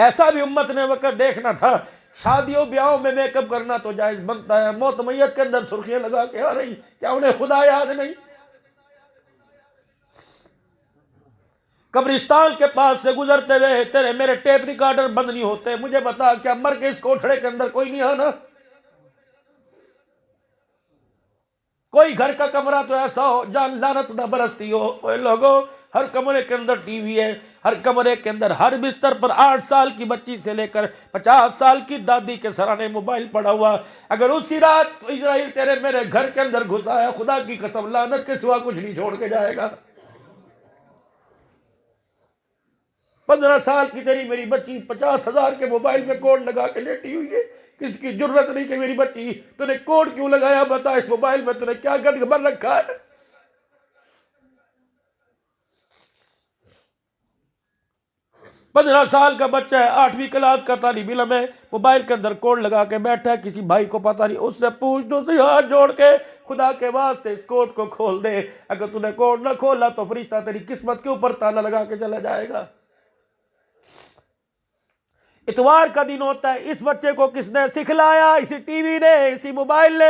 ایسا بھی امت نے وقت دیکھنا تھا، شادیوں بیاہوں میں میک اپ کرنا تو جائز بنتا ہے، موت میت کے اندر سرخیاں لگا کے آ رہی، کیا انہیں خدا یاد نہیں؟ قبرستان کے پاس سے گزرتے ہوئے تیرے میرے ٹیپ ریکارڈر بند نہیں ہوتے، مجھے بتا کیا مر کے اس کوٹھڑے کے اندر کوئی نہیں آنا؟ کوئی گھر کا کمرہ تو ایسا ہو جہاں لعنت نہ برستی ہو؟ اوے لوگوں، ہر کمرے کے اندر ٹی وی ہے، ہر کمرے کے اندر ہر بستر پر 8 سال کی بچی سے لے کر 50 سال کی دادی کے سرانے موبائل پڑا ہوا۔ اگر اسی رات اسرائیل تیرے میرے گھر کے اندر گھس آیا، خدا کی قسم لعنت کے سوا کچھ نہیں چھوڑ کے جائے گا۔ 15 سال کی تیری میری بچی 50,000 کے موبائل میں کوڈ لگا کے لیٹی ہوئی ہے، کس کی جرت نہیں کہ میری بچی تو نے کوڈ کیوں لگایا؟ بتا اس موبائل میں تو نے کیا گند بھر رکھا ہے؟ 15 سال کا بچہ ہے، 8ویں کلاس کا طالب علم ہے، موبائل کے اندر کوڈ لگا کے بیٹھا ہے، کسی بھائی کو پتہ نہیں، اس سے پوچھ دو سی ہاتھ جوڑ کے خدا کے واسطے اس کوڈ کو کھول دے، اگر تو نے کوڈ نہ کھولا تو فرشتہ تیری قسمت کے اوپر تالا لگا کے چلا جائے گا۔ اتوار کا دن ہوتا ہے، اس بچے کو کس نے سکھلایا؟ اسی ٹی وی نے، اسی موبائل نے۔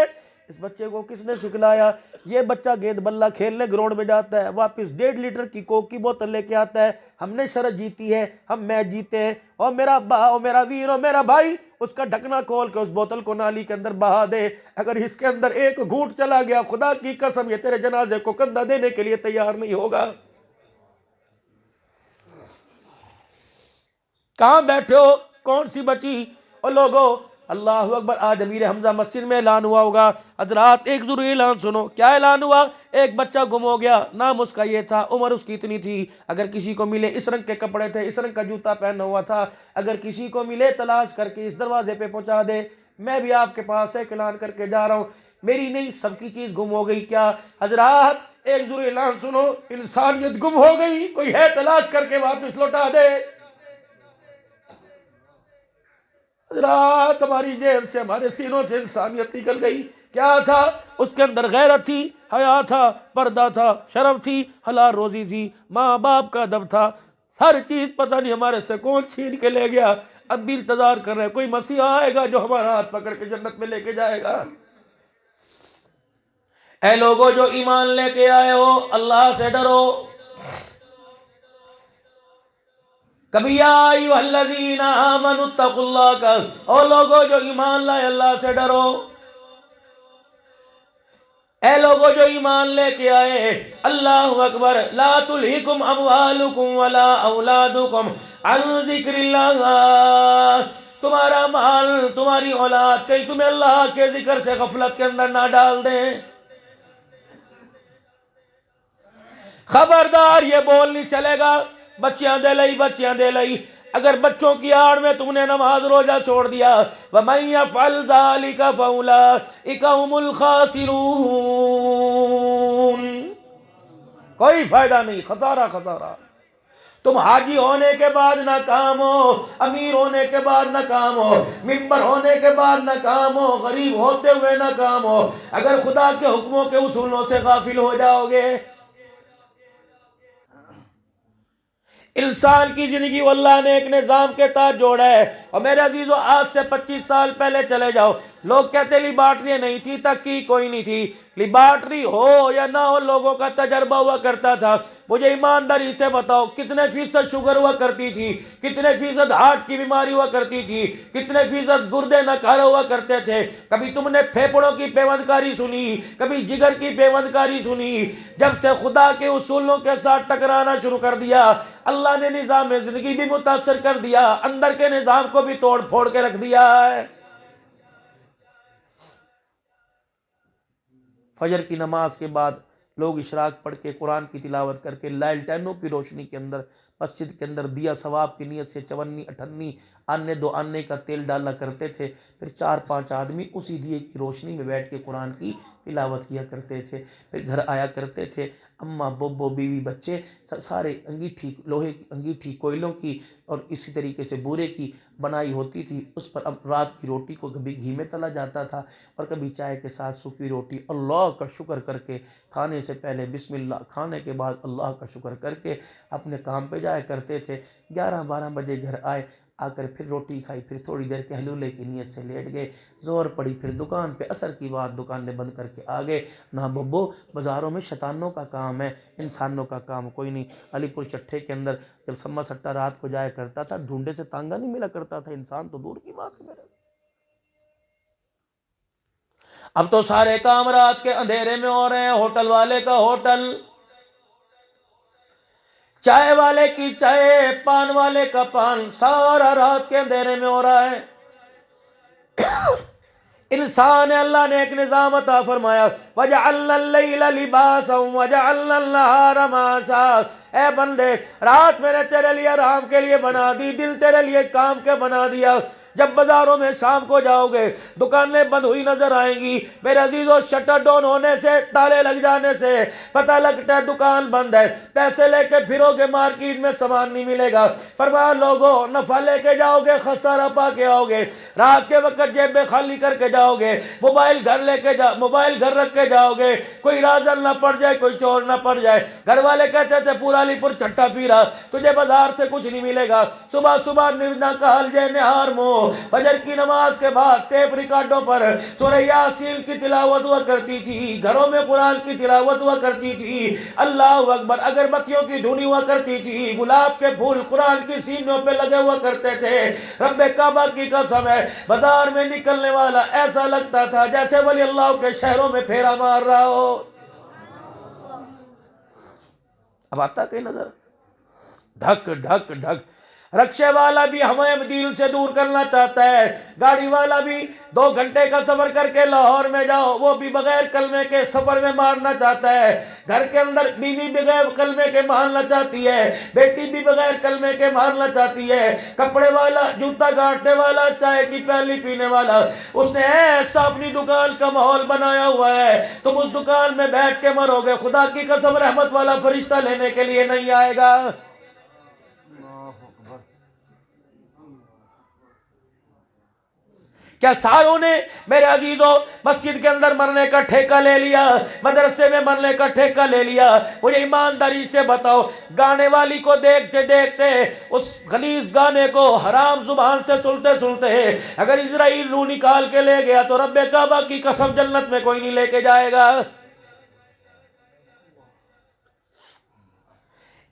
اس بچے کو کس نے سکھلایا؟ یہ بچہ گیند بلہ کھیلنے گراؤنڈ میں جاتا ہے، واپس 1.5 لیٹر کی کوک کی بوتل لے کے آتا ہے، ہم نے شرط جیتی ہے، ہم میچ جیتے ہیں، اور میرا ابا اور میرا ویر اور میرا بھائی اس کا ڈھکنا کھول کے اس بوتل کو نالی کے اندر بہا دے، اگر اس کے اندر ایک گھونٹ چلا گیا خدا کی قسم یہ تیرے جنازے کو کندھا دینے کے لیے تیار نہیں ہوگا۔ کہاں بیٹھے ہو؟ کون سی بچی؟ اور لوگوں اللہ اکبر، آج امیر حمزہ مسجد میں اعلان ہوا ہوگا، حضرات ایک ضروری اعلان سنو۔ کیا اعلان ہوا؟ ایک بچہ گم ہو گیا، نام اس کا یہ تھا، عمر اس کی اتنی تھی، اگر کسی کو ملے، اس رنگ کے کپڑے تھے، اس رنگ کا جوتا پہنا ہوا تھا، اگر کسی کو ملے تلاش کر کے اس دروازے پہ پہنچا دے۔ میں بھی آپ کے پاس ایک اعلان کر کے جا رہا ہوں، میری نہیں سب کی چیز گم ہو گئی کیا؟ حضرات ایک ضروری اعلان سنو، انسانیت گم ہو گئی، کوئی ہے تلاش کر کے واپس لوٹا دے۔ حضرات ہماری جیب سے، ہمارے سینوں سے انسانیت نکل گئی۔ کیا تھا اس کے اندر؟ غیرت تھی، حیا تھا، پردہ تھا، شرم تھی، حلال روزی تھی، ماں باپ کا ادب تھا، ہر چیز پتہ نہیں ہمارے سے کون چھین کے لے گیا۔ اب بھی انتظار کر رہے ہیں کوئی مسیحا آئے گا جو ہمارا ہاتھ پکڑ کے جنت میں لے کے جائے گا۔ اے لوگوں جو ایمان لے کے آئے ہو، اللہ سے ڈرو۔ کبھی یا ایھا الذین آمنوا اتقوا اللہ کا، اور لوگوں جو ایمان لائے اللہ سے ڈرو۔ اے لوگوں جو ایمان لے کے آئے، اللہ اکبر، لا تلہکم اموالکم ولا اولادکم عن ذکر اللہ، تمہارا مال، تمہاری اولاد کہیں تمہیں اللہ کے ذکر سے غفلت کے اندر نہ ڈال دیں۔ خبردار یہ بول نہیں چلے گا بچیاں دے لئی، بچیاں دے لئی، اگر بچوں کی آڑ میں تم نے نماز روزہ چھوڑ دیا، وَمَن يَفْعَلْ ذَلِكَ فَأُولَٰئِكَ هُمُ الْخَاسِرُونَ، کوئی فائدہ نہیں، خسارہ خسارہ۔ تم حاجی ہونے کے بعد ناکام ہو، امیر ہونے کے بعد ناکام ہو، ممبر ہونے کے بعد ناکام ہو، غریب ہوتے ہوئے ناکام ہو، اگر خدا کے حکموں کے اصولوں سے غافل ہو جاؤ گے۔ انسان کی زندگی کو اللہ نے ایک نظام کے تحت جوڑا ہے، اور میرے عزیزو آج سے 25 سال پہلے چلے جاؤ، لوگ کہتے لیبارٹری نہیں تھی، تحقیق کوئی نہیں تھی، لیبارٹری ہو یا نہ ہو لوگوں کا تجربہ ہوا کرتا تھا۔ مجھے ایمانداری سے بتاؤ کتنے فیصد شوگر ہوا کرتی تھی، کتنے فیصد ہارٹ کی بیماری ہوا کرتی تھی، کتنے فیصد گردے ناکارہ ہوا کرتے تھے؟ کبھی تم نے پھیپھڑوں کی پیوند کاری سنی؟ کبھی جگر کی پیوند کاری سنی؟ جب سے خدا کے اصولوں کے ساتھ ٹکرانا شروع کر دیا، اللہ نے نظام زندگی بھی متاثر کر دیا، اندر کے نظام کو بھی توڑ پھوڑ کے رکھ دیا ہے۔ فجر کی نماز کے بعد لوگ اشراق پڑھ کے قرآن کی تلاوت کر کے لالٹینوں کی روشنی کے اندر مسجد کے اندر دیا ثواب کی نیت سے 54 58 آنے 2 آنے کا تیل ڈالا کرتے تھے، پھر 4 5 آدمی اسی دیے کی روشنی میں بیٹھ کے قرآن کی تلاوت کیا کرتے تھے، پھر گھر آیا کرتے تھے، اماں بوبو بیوی بچے سارے انگیٹھی، لوہے کی انگیٹھی کوئلوں کی اور اسی طریقے سے بورے کی بنائی ہوتی تھی، اس پر اب رات کی روٹی کو کبھی گھی میں تلا جاتا تھا اور کبھی چائے کے ساتھ سوکھی روٹی، اللہ کا شکر کر کے کھانے سے پہلے بسم اللہ، کھانے کے بعد اللہ کا شکر کر کے اپنے کام پہ جایا کرتے تھے۔ 11 12 بجے گھر آئے، آ کر پھر روٹی کھائی، پھر تھوڑی دیر کہلولے کی نیت سے لیٹ گئے، زور پڑی، پھر دکان پہ عصر کی بات دکانیں بند کر کے آ گئے۔ نہ ببو بازاروں میں شیطانوں کا کام ہے، انسانوں کا کام کوئی نہیں۔ علی پور چٹھے کے اندر جب سما سٹا رات کو جایا کرتا تھا، ڈھونڈے سے تانگا نہیں ملا کرتا تھا، انسان تو دور کی بات ہے میرے۔ اب تو سارے کام رات کے اندھیرے میں ہو رہے ہیں، ہوٹل والے کا ہوٹل، چائے والے کی چائے، پان والے کا پان، سارا رات کے اندھیرے میں ہو رہا ہے۔ انسان اللہ نے ایک نظام عطا فرمایا، وَجَعَلْنَا اللَّيْلَ لِبَاسًا وَجَعَلْنَا النَّهَارَ مَعَاشًا۔ اے بندے، رات میں نے تیرے لیے آرام کے لیے بنا دی، دن تیرے لیے کام کے بنا دیا۔ جب بازاروں میں شام کو جاؤ گے، دکانیں بند ہوئی نظر آئیں گی، میرے عزیزو، شٹر ڈاؤن ہونے سے، تالے لگ جانے سے پتہ لگتا ہے دکان بند ہے۔ پیسے لے کے پھرو گے مارکیٹ میں، سامان نہیں ملے گا۔ فرمایا لوگو، نفع لے کے جاؤ گے، خسارہ پا کے آؤ گے۔ رات کے وقت جیب میں خالی کر کے جاؤ گے، موبائل گھر رکھ کے جاؤ گے، کوئی رازن نہ پڑ جائے، کوئی چور نہ پڑ جائے۔ گھر والے کہتے تھے پورا علی پور چھٹا پی رہا، تجھے بازار سے کچھ نہیں ملے گا۔ صبح صبح نہ کہل جے نہار منہ، فجر کی نماز کے بعد ٹیپ ریکارڈوں پر سورہ یاسین کی تلاوت ہوا کرتی تھی، گھروں میں قرآن کی تلاوت ہوا کرتی تھی، اللہ اکبر، اگربتیوں کی دھنی ہوا کرتی تھی، گلاب کے پھول قرآن کی سینوں پہ لگے ہوا کرتے تھے۔ رب کعبہ کی قسم ہے، بازار میں نکلنے والا ایسا لگتا تھا جیسے ولی اللہ کے شہروں میں پھیرا مار رہا ہو۔ اب آتا کہیں نظر، ڈھک ڈھک ڈھک۔ رکشے والا بھی ہمیں دل سے دور کرنا چاہتا ہے، گاڑی والا بھی 2 گھنٹے کا سفر کر کے لاہور میں جاؤ، وہ بھی بغیر کلمے کے سفر میں مارنا چاہتا ہے۔ گھر کے اندر بیوی بغیر کلمے کے مارنا چاہتی ہے، بیٹی بھی بغیر کلمے کے مارنا چاہتی ہے۔ کپڑے والا، جوتا کاٹنے والا، چائے کی پیالی پینے والا، اس نے ایسا اپنی دکان کا ماحول بنایا ہوا ہے، تم اس دکان میں بیٹھ کے مرو گے، خدا کی قسم رحمت والا فرشتہ لینے کے لیے نہیں آئے گا۔ کیا ساروں نے میرے عزیزوں مسجد کے اندر مرنے کا ٹھیکہ لے لیا، مدرسے میں مرنے کا ٹھیکہ لے لیا؟ مجھے ایمانداری سے بتاؤ، گانے والی کو دیکھتے دیکھتے، اس غلیظ گانے کو حرام زبان سے سنتے سنتے اگر اسرائیل روح نکال کے لے گیا تو رب کعبہ کی قسم جنت میں کوئی نہیں لے کے جائے گا۔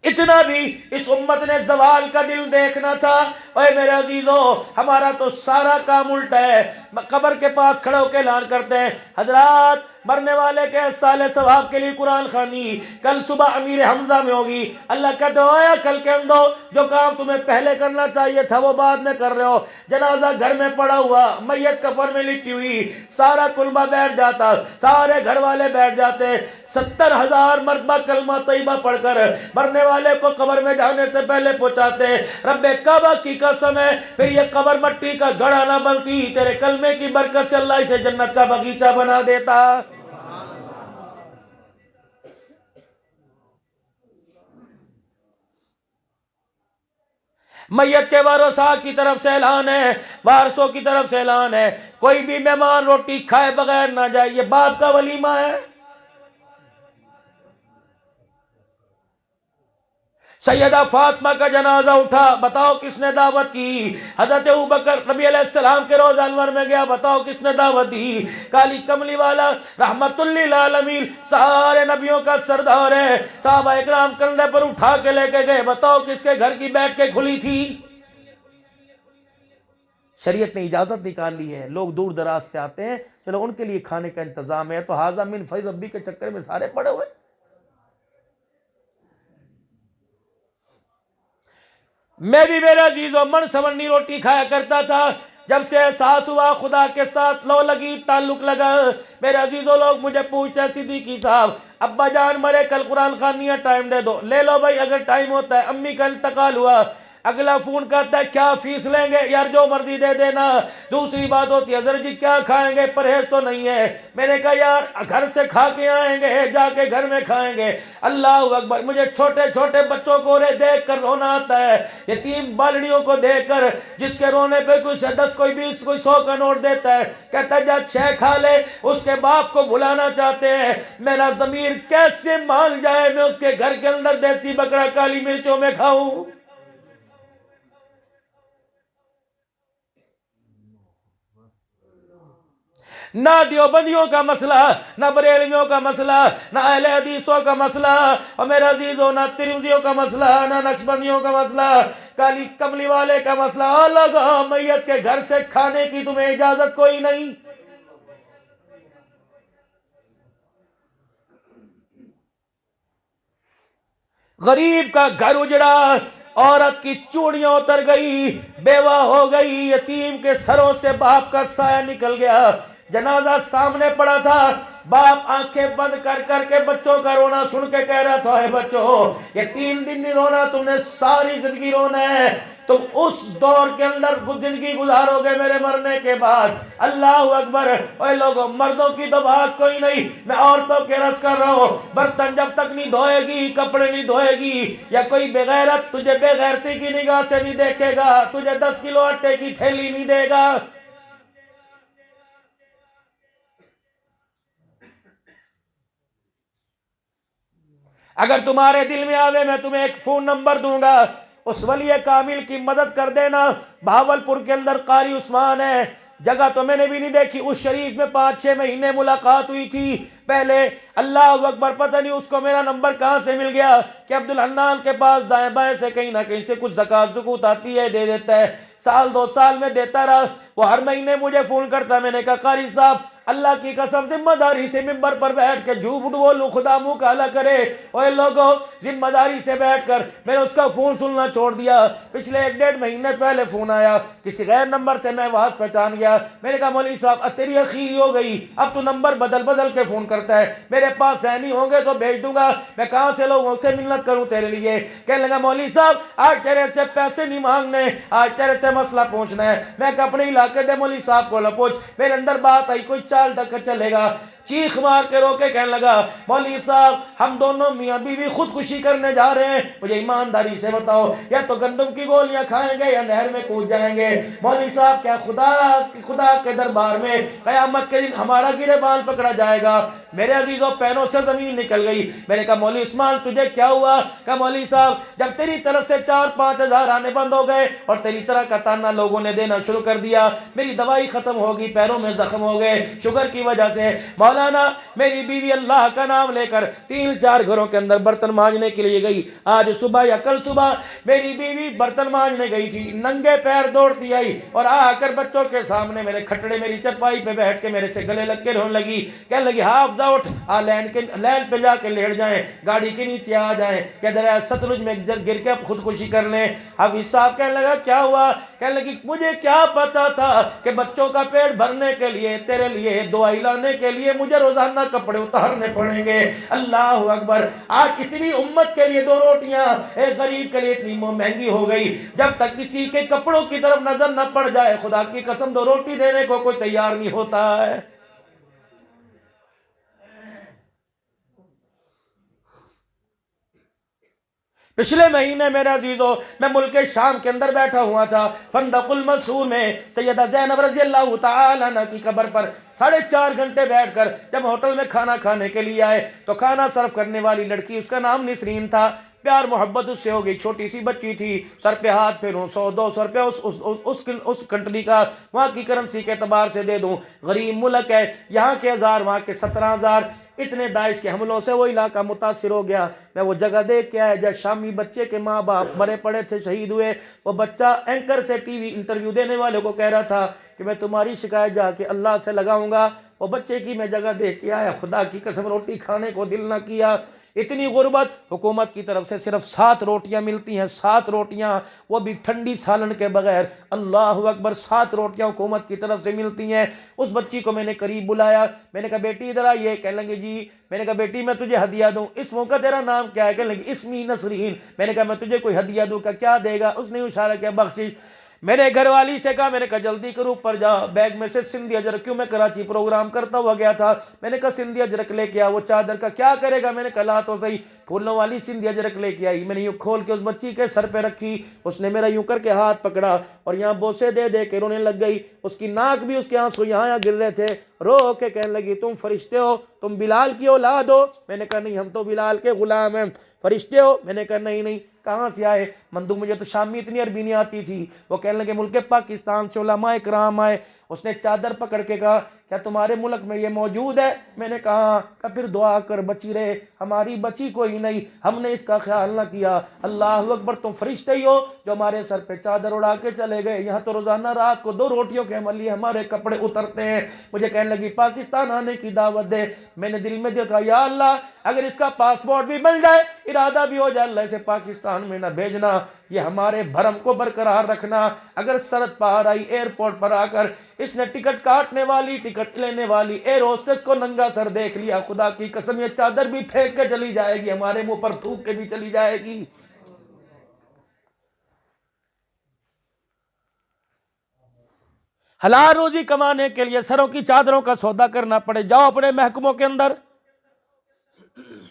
اتنا بھی اس امت نے زوال کا دل دیکھنا تھا۔ اے میرے عزیزو، ہمارا تو سارا کام الٹا ہے۔ قبر کے پاس کھڑے ہو کے اعلان کرتے ہیں، حضرات مرنے والے کے سال ثواب کے لیے قرآن خوانی کل صبح امیر حمزہ میں ہوگی۔ اللہ کہتے ہو یا کل کے اندو، جو کام تمہیں پہلے کرنا چاہیے تھا وہ بعد میں کر رہے ہو۔ جنازہ گھر میں پڑا ہوا، میت کفن میں لٹی ہوئی، سارا کلبہ بیٹھ جاتا، سارے گھر والے بیٹھ جاتے، 70,000 مرتبہ کلمہ طیبہ پڑھ کر مرنے والے کو قبر میں جانے سے پہلے پہنچاتے۔ رب کعبہ کی قسم ہے، پھر یہ قبر مٹی کا گڑھا نہ بنتی، تیرے کلمے کی برکت سے اللہ اسے جنت کا باغیچہ بنا دیتا۔ میت کے وارثاء کی طرف سے اعلان ہے، وارثوں کی طرف سے اعلان ہے، کوئی بھی مہمان روٹی کھائے بغیر نہ جائے، یہ باپ کا ولیمہ ہے۔ سیدہ فاطمہ کا جنازہ اٹھا، بتاؤ کس نے دعوت کی؟ حضرت ابوبکر نبی علیہ السلام کے روضہ انور میں گیا، بتاؤ کس نے دعوت دی؟ کالی کملی والا رحمت للعالمین سارے نبیوں کا سردار ہے، صحابہ اکرام کندھے پر اٹھا کے لے کے گئے، بتاؤ کس کے گھر کی بیٹھ کے کھلی تھی؟ شریعت نے اجازت نکال لی ہے، لوگ دور دراز سے آتے ہیں، چلو ان کے لیے کھانے کا انتظام ہے، تو ھذا من فیض ربی کے چکر میں سارے پڑے ہوئے۔ میں بھی میرے عزیزوں من سمنی روٹی کھایا کرتا تھا، جب سے احساس ہوا خدا کے ساتھ لو لگی، تعلق لگا۔ میرے عزیزوں، لوگ مجھے پوچھتے ہیں صدیقی صاحب ابا جان مرے، کل قرآن خوانیاں ٹائم دے دو۔ لے لو بھائی، اگر ٹائم ہوتا ہے۔ امی کا انتقال ہوا، اگلا فون کرتا ہے کیا فیس لیں گے؟ یار جو مرضی دے دینا۔ دوسری بات ہوتی ہے حضرت جی کیا کھائیں گے؟ پرہیز تو نہیں ہے۔ میں نے کہا یار گھر سے کھا کے آئیں گے، جا کے گھر میں کھائیں گے۔ اللہ اکبر، مجھے چھوٹے چھوٹے بچوں کو دیکھ کر رونا آتا ہے، یتیم بالڑیوں کو دیکھ کر، جس کے رونے پہ کوئی 10 کوئی 20 کوئی 100 کا نوٹ دیتا ہے، کہتا ہے جا 6 کھا لے۔ اس کے باپ کو بھلانا چاہتے ہیں۔ میرا ضمیر کیسے مان جائے میں اس کے گھر کے اندر دیسی بکرا کالی مرچوں میں کھاؤں؟ نہ دیوبندیوں کا مسئلہ، نہ بریلویوں کا مسئلہ، نہ اہل حدیثوں کا مسئلہ، اور میرے عزیزوں نہ ترمذیوں کا مسئلہ، نہ نقشبندیوں کا مسئلہ، کالی کملی والے کا مسئلہ، الگ میت کے گھر سے کھانے کی تمہیں اجازت کوئی نہیں۔ غریب کا گھر اجڑا، عورت کی چوڑیاں اتر گئی، بیوہ ہو گئی، یتیم کے سروں سے باپ کا سایہ نکل گیا، جنازہ سامنے پڑا تھا، باپ آنکھیں بند کر کر کے بچوں کا رونا سن کے کہہ رہا تھا، اے بچوں یہ 3 دن نہیں رونا، تم نے ساری زندگی رونا ہے، تم اس دور کے اندر زندگی گزارو گے میرے مرنے کے بعد۔ اللہ اکبر۔ اے لوگوں، مردوں کی تو بات کوئی نہیں، میں عورتوں کے رس کر رہا ہوں، برتن جب تک نہیں دھوئے گی، کپڑے نہیں دھوئے گی، یا کوئی بغیرت تجھے بے غیرتی کی نگاہ سے نہیں دیکھے گا، تجھے 10 کلو آٹے کی تھیلی نہیں دے گا۔ اگر تمہارے دل میں آوے میں تمہیں ایک فون نمبر دوں گا، اس ولی کامل کی مدد کر دینا۔ بہاولپور کے اندر قاری عثمان ہے، جگہ تو میں نے بھی نہیں دیکھی، اس شریف میں 5-6 مہینے ملاقات ہوئی تھی پہلے۔ اللہ اکبر، پتہ نہیں اس کو میرا نمبر کہاں سے مل گیا کہ عبدالحنان کے پاس دائیں بائیں سے کہیں نہ کہیں سے کچھ زکوٰۃ زکوۃ آتی ہے، دے دیتا ہے، 1-2 سال میں دیتا رہا۔ وہ ہر مہینے مجھے فون کرتا، میں نے کہا قاری صاحب اللہ کی قسم ذمہ داری سے ممبر پر بیٹھ کے جھوٹ بولوں، خدا منہ کالا کرے، اوے لوگوں ذمہ داری سے بیٹھ کر میں نے اس کا فون سننا چھوڑ دیا۔ پچھلے 1-1.5 مہینے پہلے فون آیا کسی غیر نمبر سے، میں وہاں پہچان گیا، میں نے کہا مولوی صاحب تیری اخیری ہو گئی، اب تو نمبر بدل بدل کے فون کرتا ہے، میرے پاس ہے نہیں، ہوں گے تو بھیج دوں گا، میں کہاں سے لوگوں سے منت کروں تیرے لیے۔ کہنے لگا مولوی صاحب آج تیرے سے پیسے نہیں مانگنے، آج تیرے سے مسئلہ پوچھنا ہے۔ میں کہ اپنے علاقے دے مولوی صاحب کو نہ پوچھ، میرے اندر بات آئی کوئی چال تک چلے گا، چیخ مار کے رو کے کہنے لگا مولوی صاحب ہم دونوں میاں بیوی خودکشی کرنے جا رہے ہیں، مجھے ایمانداری سے بتاؤ یا تو گندم کی گولیاں کھائیں گے یا نہر میں کود جائیں گے۔ مولوی صاحب کیا خدا کے دربار میں قیامت کے دن ہمارا گریبان پکڑا جائے گا؟ میرے عزیزوں پیروں سے زمین نکل گئی۔ میں نے کہا مولوی عثمان تجھے کیا ہوا؟ کہا مولوی صاحب جب تیری طرف سے 4-5 ہزار آنے بند ہو گئے اور تیری طرح کا تانا لوگوں نے دینا شروع کر دیا، میری دوائی ختم ہوگی، پیروں میں زخم ہو گئے شوگر کی وجہ سے۔ مولانا میری بیوی اللہ کا نام لے کر 3-4 گھروں کے اندر برتن مانجنے کے لیے گئی، آج صبح یا کل صبح میری بیوی برتن مانجنے گئی تھی، ننگے پیر دوڑتی آئی اور آ کر بچوں کے سامنے میرے کھٹڑے میری چرپائی پہ بیٹھ کے میرے سے گلے لگ کے رونے لگی، کہنے لگی حافظہ اٹھ، لین پہ جا کے لیٹ جائیں، گاڑی کے نیچے آ جائیں کہ دریا ستلج میں گر کے خودکشی کر لیں۔ حافظ صاحب کہنے لگا کیا ہوا؟ کہنے لگی مجھے کیا پتا تھا کہ بچوں کا پیٹ بھرنے کے لیے تیرے لیے دوائی لانے کے لیے مجھے روزانہ کپڑے اتارنے پڑیں گے۔ اللہ اکبر، آج اتنی امت کے لیے 2 روٹیاں ایک غریب کے لیے اتنی مہنگی ہو گئی، جب تک کسی کے کپڑوں کی طرف نظر نہ پڑ جائے خدا کی قسم 2 روٹی دینے کو کوئی تیار نہیں ہوتا ہے۔ پچھلے مہینے میرے عزیزوں میں ملک شام کے اندر بیٹھا ہوا تھا، فندق المسور میں سیدہ زینب رضی اللہ تعالیٰ عنہ کی قبر پر 4.5 گھنٹے بیٹھ کر جب ہوٹل میں کھانا کھانے کے لیے آئے تو کھانا سرو کرنے والی لڑکی، اس کا نام نسرین تھا، پیار محبت اس سے ہو گئی، چھوٹی سی بچی تھی، سر پہ ہاتھ پھیروں 100-200 روپے اس کنٹری کا وہاں کی کرنسی کے اعتبار سے دے دوں، غریب ملک ہے، یہاں کے 1000 وہاں کے 17,000، اتنے داعش کے حملوں سے وہ علاقہ متاثر ہو گیا۔ میں وہ جگہ دیکھ کے آیا جب شامی بچے کے ماں باپ مرے پڑے تھے، شہید ہوئے، وہ بچہ اینکر سے ٹی وی انٹرویو دینے والے کو کہہ رہا تھا کہ میں تمہاری شکایت جا کے اللہ سے لگاؤں گا۔ وہ بچے کی میں جگہ دیکھ کے آیا، خدا کی قسم روٹی کھانے کو دل نہ کیا، اتنی غربت، حکومت کی طرف سے صرف 7 روٹیاں ملتی ہیں، 7 روٹیاں، وہ بھی ٹھنڈی سالن کے بغیر، اللہ اکبر، 7 روٹیاں حکومت کی طرف سے ملتی ہیں۔ اس بچی کو میں نے قریب بلایا، میں نے کہا بیٹی ادھر آئیے، کہنے لگے جی، میں نے کہا بیٹی میں تجھے ہدیہ دوں، اس موقع تیرا نام کیا ہے؟ کہنے لگی اسمی نسرین، میں نے کہا میں تجھے کوئی ہدیہ دوں، کیا دے گا؟ اس نے اشارہ کیا بخشش۔ میں نے گھر والی سے کہا، میں نے کہا جلدی کرو اوپر جا، بیگ میں سے سندھی اجرک، کیوں میں کراچی پروگرام کرتا ہوا گیا تھا، میں نے کہا سندھی اجرک لے کے آ، وہ چادر کا کیا کرے گا؟ میں نے کہا لا تو صحیح، کھولنے والی سندھی اجرک لے کے آئی، میں نے یوں کھول کے اس بچی کے سر پہ رکھی، اس نے میرا یوں کر کے ہاتھ پکڑا اور یہاں بوسے دے دے کے رونے لگ گئی، اس کی ناک بھی اس کے آنسو یہاں گر رہے تھے، رو کے کہنے لگی تم فرشتے ہو، تم بلال کی اولاد ہو؟ میں نے کہا نہیں، ہم تو بلال کے غلام ہیں۔ فرشتے ہو؟ میں نے کہا نہیں، کہاں سے آئے؟ مندو مجھے تو شامی اتنی عربی نہیں آتی تھی۔ وہ کہنے لگے ملک پاکستان سے علماء کرام آئے۔ اس نے چادر پکڑ کے کہا کیا تمہارے ملک میں یہ موجود ہے؟ میں نے کہا کہ پھر دعا کر بچی رہے، ہماری بچی کوئی نہیں، ہم نے اس کا خیال نہ کیا۔ اللہ اکبر، تم فرشتے ہی ہو جو ہمارے سر پہ چادر اڑا کے چلے گئے، یہاں تو روزانہ رات کو 2 روٹیوں کے عمل لیے ہمارے کپڑے اترتے ہیں۔ مجھے کہنے لگی پاکستان آنے کی دعوت دے۔ میں نے دل میں دیکھا یا اللہ اگر اس کا پاسپورٹ بھی بن جائے، ارادہ بھی ہو جائے، اللہ اسے پاکستان میں نہ بھیجنا، یہ ہمارے بھرم کو برقرار رکھنا۔ اگر سرحد پار آئی، ایئرپورٹ پر آ کر اس نے ٹکٹ کاٹنے والی، ٹکٹ لینے والی ایئر ہوسٹس کو ننگا سر دیکھ لیا، خدا کی قسم یہ چادر بھی پھینک کے چلی جائے گی، ہمارے منہ پر تھوک کے بھی چلی جائے گی۔ حلال روزی کمانے کے لیے سروں کی چادروں کا سودا کرنا پڑے، جاؤ اپنے محکموں کے اندر،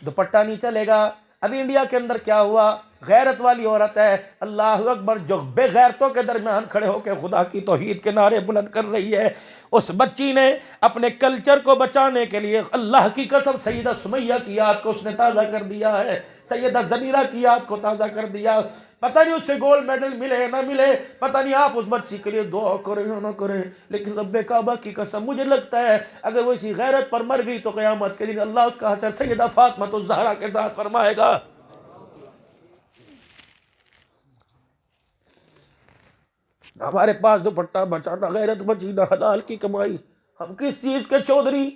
دوپٹہ نہیں چلے گا۔ ابھی انڈیا کے اندر کیا ہوا، غیرت والی عورت ہے، اللہ اکبر، جو بے غیرتوں کے درمیان کھڑے ہو کے خدا کی توحید کے نعرے بلند کر رہی ہے۔ اس بچی نے اپنے کلچر کو بچانے کے لیے اللہ کی قسم سیدہ سمیہ کی یاد کو اس نے تازہ کر دیا ہے، سیدہ زمیرہ کی یاد کو تازہ کر دیا۔ پتہ نہیں اسے گولڈ میڈل ملے نہ ملے، پتہ نہیں آپ اس بچی کے لیے دعا کریں یا نہ کریں، لیکن رب کعبہ کی قسم مجھے لگتا ہے اگر وہ اسی غیرت پر مر گئی تو قیامت کے دن اللہ اس کا حشر سیدہ فاطمہ الزہرا کے ساتھ فرمائے گا۔ نہ ہمارے پاس دوپٹہ بچا، نہ غیرت بچی، نہ حلال کی کمائی، ہم کس چیز کے چودھری؟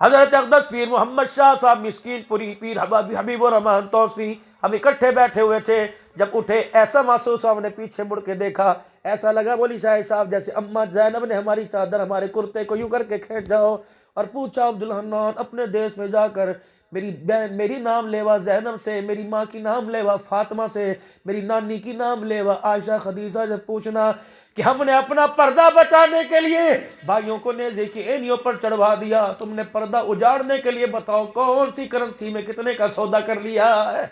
حضرت اقدس پیر محمد شاہ صاحب مسکین پوری، پیر حبیب الرحمن توسی، ہم اکٹھے بیٹھے ہوئے تھے، جب اٹھے ایسا محسوس ہوا، ہم نے پیچھے مڑ کے دیکھا، ایسا لگا بولی شاہ صاحب جیسے اماں زینب نے ہماری چادر ہمارے کرتے کو یوں کر کے کھینچ جاؤ اور پوچھا عبدالحنان اپنے دیش میں جا کر میری بہن، میری نام لیوا زینب سے، میری ماں کی نام لیوا فاطمہ سے، میری نانی کی نام لیوا عائشہ خدیجہ سے پوچھنا کہ ہم نے اپنا پردہ بچانے کے لیے بھائیوں کو نیزے کی اینیوں پر چڑھوا دیا، تم نے پردہ اجاڑنے کے لیے بتاؤ کون سی کرنسی میں کتنے کا سودا کر لیا ہے۔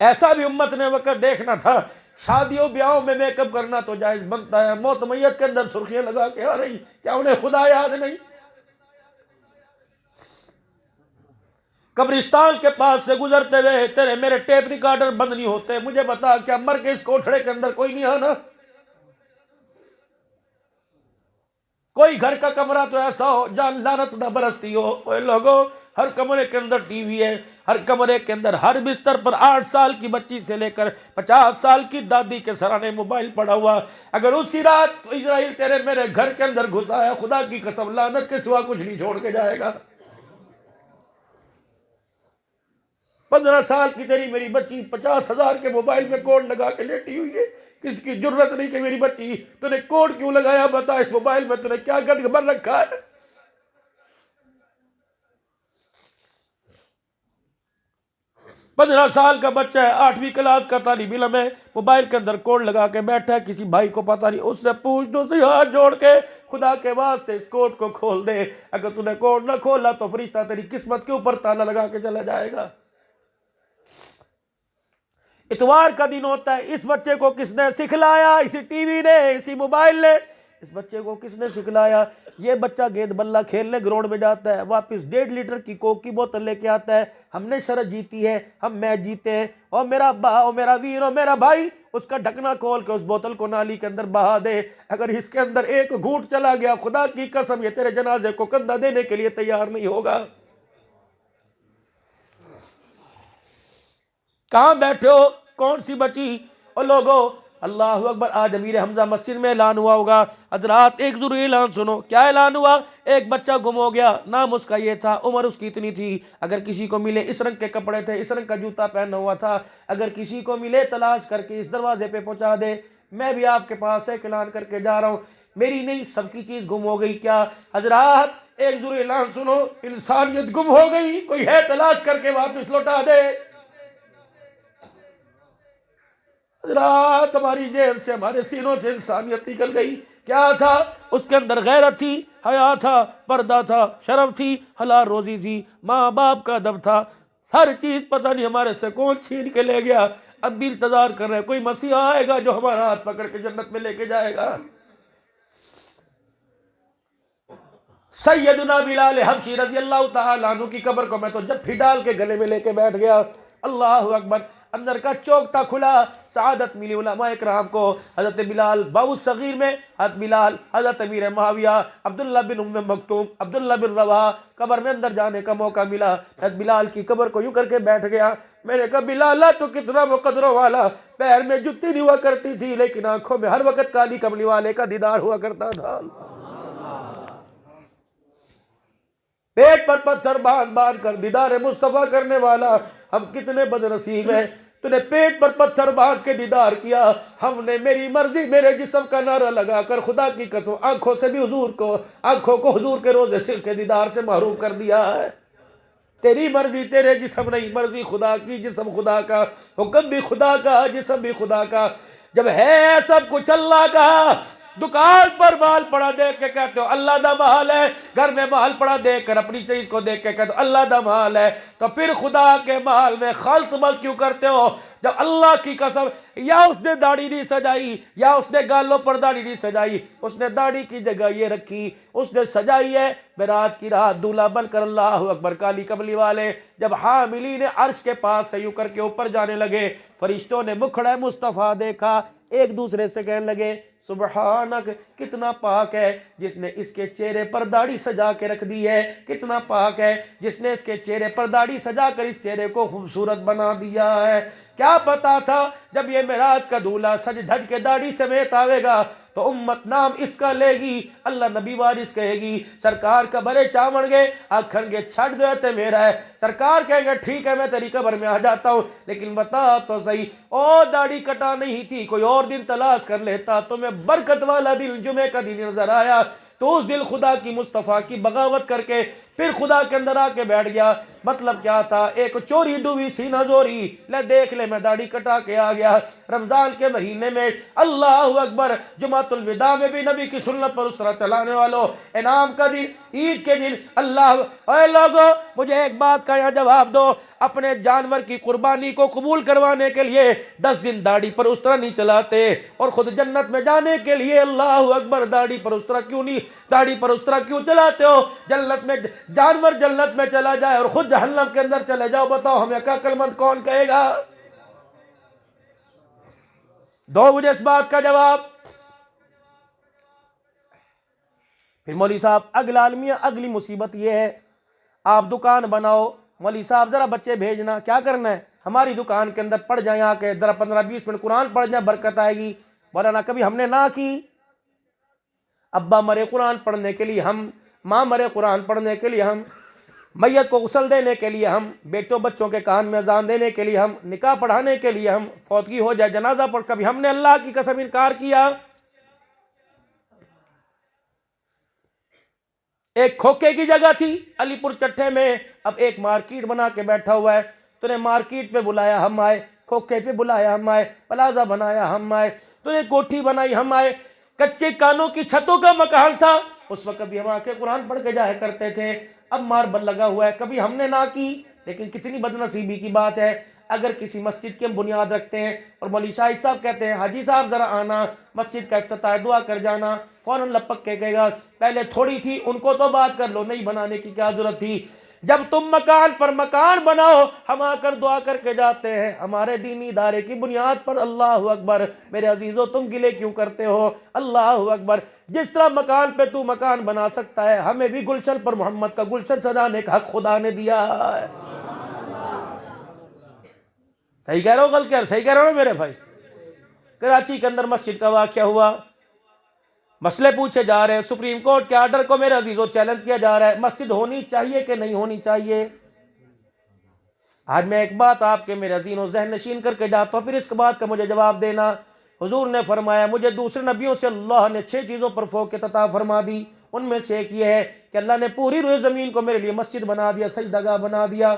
ایسا بھی امت نے وقت دیکھنا تھا، شادیوں بیاہوں میں میک اپ کرنا تو جائز بنتا ہے، موت میت کے اندر سرخیاں لگا کے آ رہی، کیا انہیں خدا یاد نہیں؟ قبرستان کے پاس سے گزرتے ہوئے تیرے میرے ٹیپ ریکارڈر بند نہیں ہوتے، مجھے بتا کیا مر کے اس کوٹھڑے کے اندر کوئی نہیں آنا؟ کوئی گھر کا کمرہ تو ایسا ہو جہاں لعنت نہ برستی ہو؟ اوے لوگوں، ہر کمرے کے اندر ٹی وی ہے، ہر کمرے کے اندر ہر بستر پر 8 سال کی بچی سے لے کر 50 سال کی دادی کے سرانے موبائل پڑا ہوا۔ اگر اسی رات اسرائیل تیرے میرے گھر کے اندر گھس آیا، خدا کی قسم لعنت کے سوا کچھ نہیں چھوڑ کے جائے گا۔ 15 سال کی تیری میری بچی 50,000 کے موبائل میں کوڈ لگا کے لیٹی ہوئی ہے، کس کی جرت نہیں کہ میری بچی تو نے کوڈ کیوں لگایا؟ بتا اس موبائل میں تو نے کیا گڑ بھر رکھا ہے؟ پندرہ سال کا بچہ ہے، 8ویں کلاس کا طالب علم ہے، موبائل کے اندر کوڈ لگا کے بیٹھا ہے، کسی بھائی کو پتہ نہیں، اس سے پوچھ دو سی ہاتھ جوڑ کے خدا کے واسطے اس کوڈ کو کھول دے، اگر تو نے کوڈ نہ کھولا تو فرشتہ تیری قسمت کے اوپر تالا لگا کے چلا جائے گا۔ اتوار کا دن ہوتا ہے، اس بچے کو کس نے سکھلایا؟ اسی ٹی وی نے، اسی موبائل نے، اس بچے کو کس نے سکھلایا؟ یہ بچہ گیند بلہ کھیلنے گراؤنڈ میں جاتا ہے، واپس 1.5 لیٹر کی کوک کی بوتل لے کے آتا ہے، ہم نے شرط جیتی ہے، ہم میچ جیتے ہیں، اور میرا ابا اور میرا ویر اور میرا بھائی اس کا ڈھکنا کھول کے اس بوتل کو نالی کے اندر بہا دے، اگر اس کے اندر ایک گھونٹ چلا گیا خدا کی قسم یہ تیرے جنازے کو کندھا دینے کے لیے تیار نہیں ہوگا۔ کہاں بیٹھے ہو؟ کون سی بچی؟ اور لوگوں اللہ اکبر، آج امیر حمزہ مسجد میں اعلان ہوا ہوگا، حضرات ایک ضروری اعلان سنو۔ کیا اعلان ہوا؟ ایک بچہ گم ہو گیا، نام اس کا یہ تھا، عمر اس کی اتنی تھی، اگر کسی کو ملے، اس رنگ کے کپڑے تھے، اس رنگ کا جوتا پہنا ہوا تھا، اگر کسی کو ملے تلاش کر کے اس دروازے پہ پہنچا دے۔ میں بھی آپ کے پاس ایک اعلان کر کے جا رہا ہوں، میری نہیں سب کی چیز گم ہو گئی کیا؟ حضرات ایک ضروری اعلان سنو، انسانیت گم ہو گئی، کوئی ہے تلاش کر کے واپس لوٹا دے۔ حضرات ہماری جیب سے، ہمارے سینوں سے انسانیت نکل گئی۔ کیا تھا اس کے اندر؟ غیرت تھی، حیا تھا، پردہ تھا، شرم تھی، حلال روزی تھی، ماں باپ کا ادب تھا، ہر چیز پتہ نہیں ہمارے سے کون چھین کے لے گیا۔ اب بھی انتظار کر رہے ہیں کوئی مسیحا آئے گا جو ہمارا ہاتھ پکڑ کے جنت میں لے کے جائے گا۔ سیدنا بلال حبشی رضی اللہ تعالیٰ عنہ کی قبر کو میں تو جب بھی ڈال کے گلے میں لے کے بیٹھ گیا۔ اللہ اکبر، اندر کا چوکٹا کھلا، سعادت ملی علماء اکرام کو۔ حضرت بلال باؤ صغیر میں، حضرت بلال، حضرت امیر معاویہ، عبداللہ بن ام مکتوم، عبداللہ بن رواحہ، قبر میں اندر جانے کا موقع ملا۔ حضرت بلال کی قبر کو یوں کر کے بیٹھ گیا۔ میں نے کہا بلال تو کتنا مقدروں والا، پیر میں جتی نہیں ہوا کرتی تھی لیکن آنکھوں میں ہر وقت کالی کملی والے کا دیدار ہوا کرتا تھا۔ پیٹ پر پتھر باندھ باندھ کر دیدار مصطفیٰ کرنے والا، ہم کتنے بد نصیب ہیں، تو نے پیٹ پر پتھر باندھ کے دیدار کیا، ہم نے میری مرضی میرے جسم کا نعرہ لگا کر خدا کی قسم آنکھوں سے بھی آنکھوں کو حضور کے روضے صرف کے دیدار سے محروم کر دیا ہے۔ تیری مرضی تیرے جسم نہیں، مرضی خدا کی، جسم خدا کا، حکم بھی خدا کا، جسم بھی خدا کا۔ جب ہے سب کچھ اللہ کا، دکان پر مال پڑا دیکھ کے کہتے ہو اللہ دا مال ہے، گھر میں مال پڑا دیکھ کر اپنی چیز کو دیکھ کے کہتے ہو اللہ دا مال ہے، تو پھر خدا کے مال میں خلط ملط کیوں کرتے ہو؟ جب اللہ کی قسم، یا اس نے داڑھی نہیں سجائی، یا اس نے گالوں پر داڑھی نہیں سجائی، اس نے داڑھی کی جگہ یہ رکھی، اس نے سجائی ہے معراج کی رات دولہا بن کر، اللہ اکبر، کالی کملی والے۔ جب حاملین عرش کے پاس سے یوں کر کے اوپر جانے لگے، فرشتوں نے مکھڑا مصطفیٰ دیکھا، ایک دوسرے سے کہنے لگے سبحانک، کتنا پاک ہے جس نے اس کے چہرے پر داڑھی سجا کے رکھ دی ہے، کتنا پاک ہے جس نے اس کے چہرے پر داڑھی سجا کر اس چہرے کو خوبصورت بنا دیا ہے۔ کیا پتا تھا جب یہ معراج کا دولہا سج دھج کے داڑھی سمیت آوے گا تو امت نام اس کا لے گی، اللہ نبی وارث کہے گی، سرکار قبرے چاون گے آکھن گے چھڑ گئے تے میرا ہے، سرکار کہیں گے ٹھیک ہے میں تیری قبر میں آ جاتا ہوں، لیکن بتا تو صحیح او داڑھی کٹا نہیں تھی، کوئی اور دن تلاش کر لیتا، تمہیں برکت والا دن جمعے کا دن نظر آیا، تو اس دل خدا کی مصطفیٰ کی بغاوت کر کے پھر خدا کے اندر آ کے بیٹھ گیا۔ مطلب کیا تھا؟ ایک چوری ڈوبی سینہ زوری، لے دیکھ لے میں داڑھی کٹا کے آ گیا۔ رمضان کے مہینے میں اللہ اکبر، جمعۃ الوداع میں بھی نبی کی سنت پر اس طرح چلانے والوں، انعام کا دن، عید کے دن، اللہ اے لوگوں مجھے ایک بات کا یہاں جواب دو، اپنے جانور کی قربانی کو قبول کروانے کے لیے 10 دن داڑھی پر اس طرح نہیں چلاتے، اور خود جنت میں جانے کے لیے اللہ اکبر داڑھی پر اس طرح کیوں نہیں، داڑھی پر اس طرح کیوں چلاتے ہو؟ جنت میں جانور جنت میں چلا جائے اور خود جہنم کے اندر چلے جاؤ، بتاؤ ہمیں کا عقل مند کون کہے گا؟ دو مجھے اس بات کا جواب۔ پھر مولوی صاحب اگلی مصیبت یہ ہے، آپ دکان بناؤ، مولوی صاحب ذرا بچے بھیجنا، کیا کرنا ہے؟ ہماری دکان کے اندر پڑھ جائیں، آ کے ذرا 15-20 منٹ قرآن پڑھ جائیں، برکت آئے گی۔ مولانا کبھی ہم نے نہ کی، ابا مرے قرآن پڑھنے کے لیے ہم، ماں مرے قرآن پڑھنے کے لیے ہم، میت کو غسل دینے کے لیے ہم، بیٹوں بچوں کے کان میں اذان دینے کے لیے ہم، نکاح پڑھانے کے لیے ہم، فوتگی ہو جائے جنازہ پڑھ، کبھی ہم نے اللہ کی قسم انکار کیا؟ ایک کھوکے کی جگہ تھی علی پور چٹھے میں، اب ایک مارکیٹ بنا کے بیٹھا ہوا ہے، تو نے مارکیٹ پہ بلایا ہم آئے، کھوکے پہ بلایا ہم آئے، پلازہ بنایا ہم آئے، تو نے کوٹھی بنائی ہم آئے، کچے کانوں کی چھتوں کا مکان تھا، اس وقت بھی ہم آ کے قرآن پڑھ کے جایا کرتے تھے، اب ماربل لگا ہوا ہے، کبھی ہم نے نہ کی۔ لیکن کتنی بدنصیبی کی بات ہے، اگر کسی مسجد کی ہم بنیاد رکھتے ہیں اور مولوی شاہد صاحب کہتے ہیں حاجی صاحب ذرا آنا، مسجد کا افتتاح دعا کر جانا، فوراً لپک کے کہے گا پہلے تھوڑی تھی ان کو تو بات کر لو، نہیں بنانے کی کیا ضرورت تھی؟ جب تم مکان پر مکان بناؤ ہم آ کر دعا کر کے جاتے ہیں، ہمارے دینی ادارے کی بنیاد پر، اللہ اکبر۔ میرے عزیزو تم گلے کیوں کرتے ہو؟ اللہ اکبر۔ جس طرح مکان پہ تو مکان بنا سکتا ہے، ہمیں بھی گلشن پر محمد کا گلشن سجانے کا حق خدا نے دیا ہے۔ صحیح کہہ رہا ہوں غلط کہہ رہا ہوں؟ صحیح کہہ رہا ہوں میرے بھائی؟ کراچی کے اندر مسجد کا واقعہ ہوا، مسئلے پوچھے جا رہے ہیں، سپریم کورٹ کے آرڈر کو میرے عزیزوں چیلنج کیا جا رہا ہے، مسجد ہونی چاہیے کہ نہیں ہونی چاہیے؟ آج میں ایک بات آپ کے میرے عزیزوں ذہن نشین کر کے جاتا ہوں، پھر اس کے بعد کا مجھے جواب دینا۔ حضور نے فرمایا مجھے دوسرے نبیوں سے اللہ نے 6 چیزوں پر فوقیت عطا فرما دی، ان میں سے ایک یہ ہے کہ اللہ نے پوری روئے زمین کو میرے لیے مسجد بنا دیا، سجدہ بنا دیا۔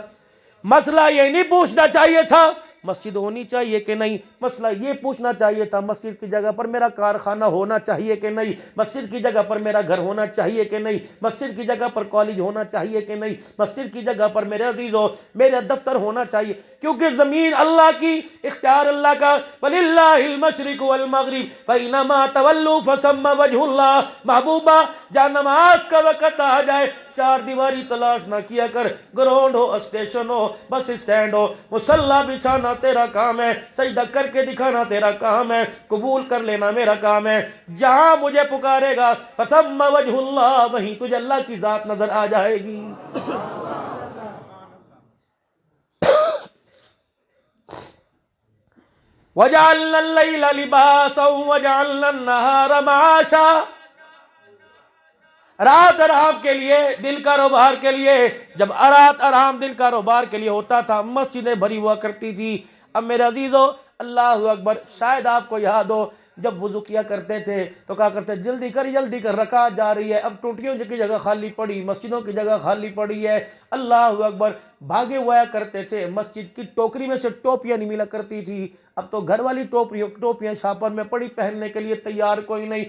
مسئلہ یہ نہیں پوچھنا چاہیے تھا مسجد ہونی چاہیے کہ نہیں، مسئلہ یہ پوچھنا چاہیے تھا مسجد کی جگہ پر میرا کارخانہ ہونا چاہیے کہ نہیں، مسجد کی جگہ پر میرا گھر ہونا چاہیے کہ نہیں، مسجد کی جگہ پر کالج ہونا چاہیے کہ نہیں، مسجد کی جگہ پر میرے عزیزوں میرا دفتر ہونا چاہیے۔ کیونکہ زمین اللہ کی، اختیار اللہ کا. وَلِلَّهِ الْمَشْرِقُ وَالْمَغْرِبُ فَأَيْنَمَا تَوَلُّوا فَثَمَّ وَجْهُ اللَّهِ. محبوبہ جہاں نماز کا وقت آ جائے چار دیواری تلاش نہ کیا کر، گراؤنڈ ہو، اسٹیشن ہو، بس اسٹینڈ ہو، مصلی بچھانا تیرا کام ہے، سجدہ کر کے دکھانا تیرا کام ہے، قبول کر لینا میرا کام ہے. جہاں مجھے پکارے گا فَثَمَّ وَجْهُ اللَّهِ، وہیں تجھے اللہ کی ذات نظر آ جائے گی. وَجَعَلْنَا اللَّيْلَ لِبَاسًا وَجَعَلْنَا النَّهَارَ مَعَاشًا. رات آرام کے لیے، دل کاروبار کے لیے. جب رات آرام دل کاروبار کے لیے ہوتا تھا مسجدیں بھری ہوا کرتی تھی. اب میرے عزیزو اللہ اکبر، شاید آپ کو یاد ہو جب وضو کیا کرتے تھے تو کہا کرتے جلدی کر رکعت جا رہی ہے. اب ٹوٹیوں کی جگہ خالی پڑی، مسجدوں کی جگہ خالی پڑی ہے. اللہ اکبر، بھاگے ہوا کرتے تھے. مسجد کی ٹوکری میں سے ٹوپیاں نہیں ملا کرتی تھی. اب تو گھر والی ٹوپیاں شاپر میں پڑی، پہننے کے لیے تیار کوئی نہیں.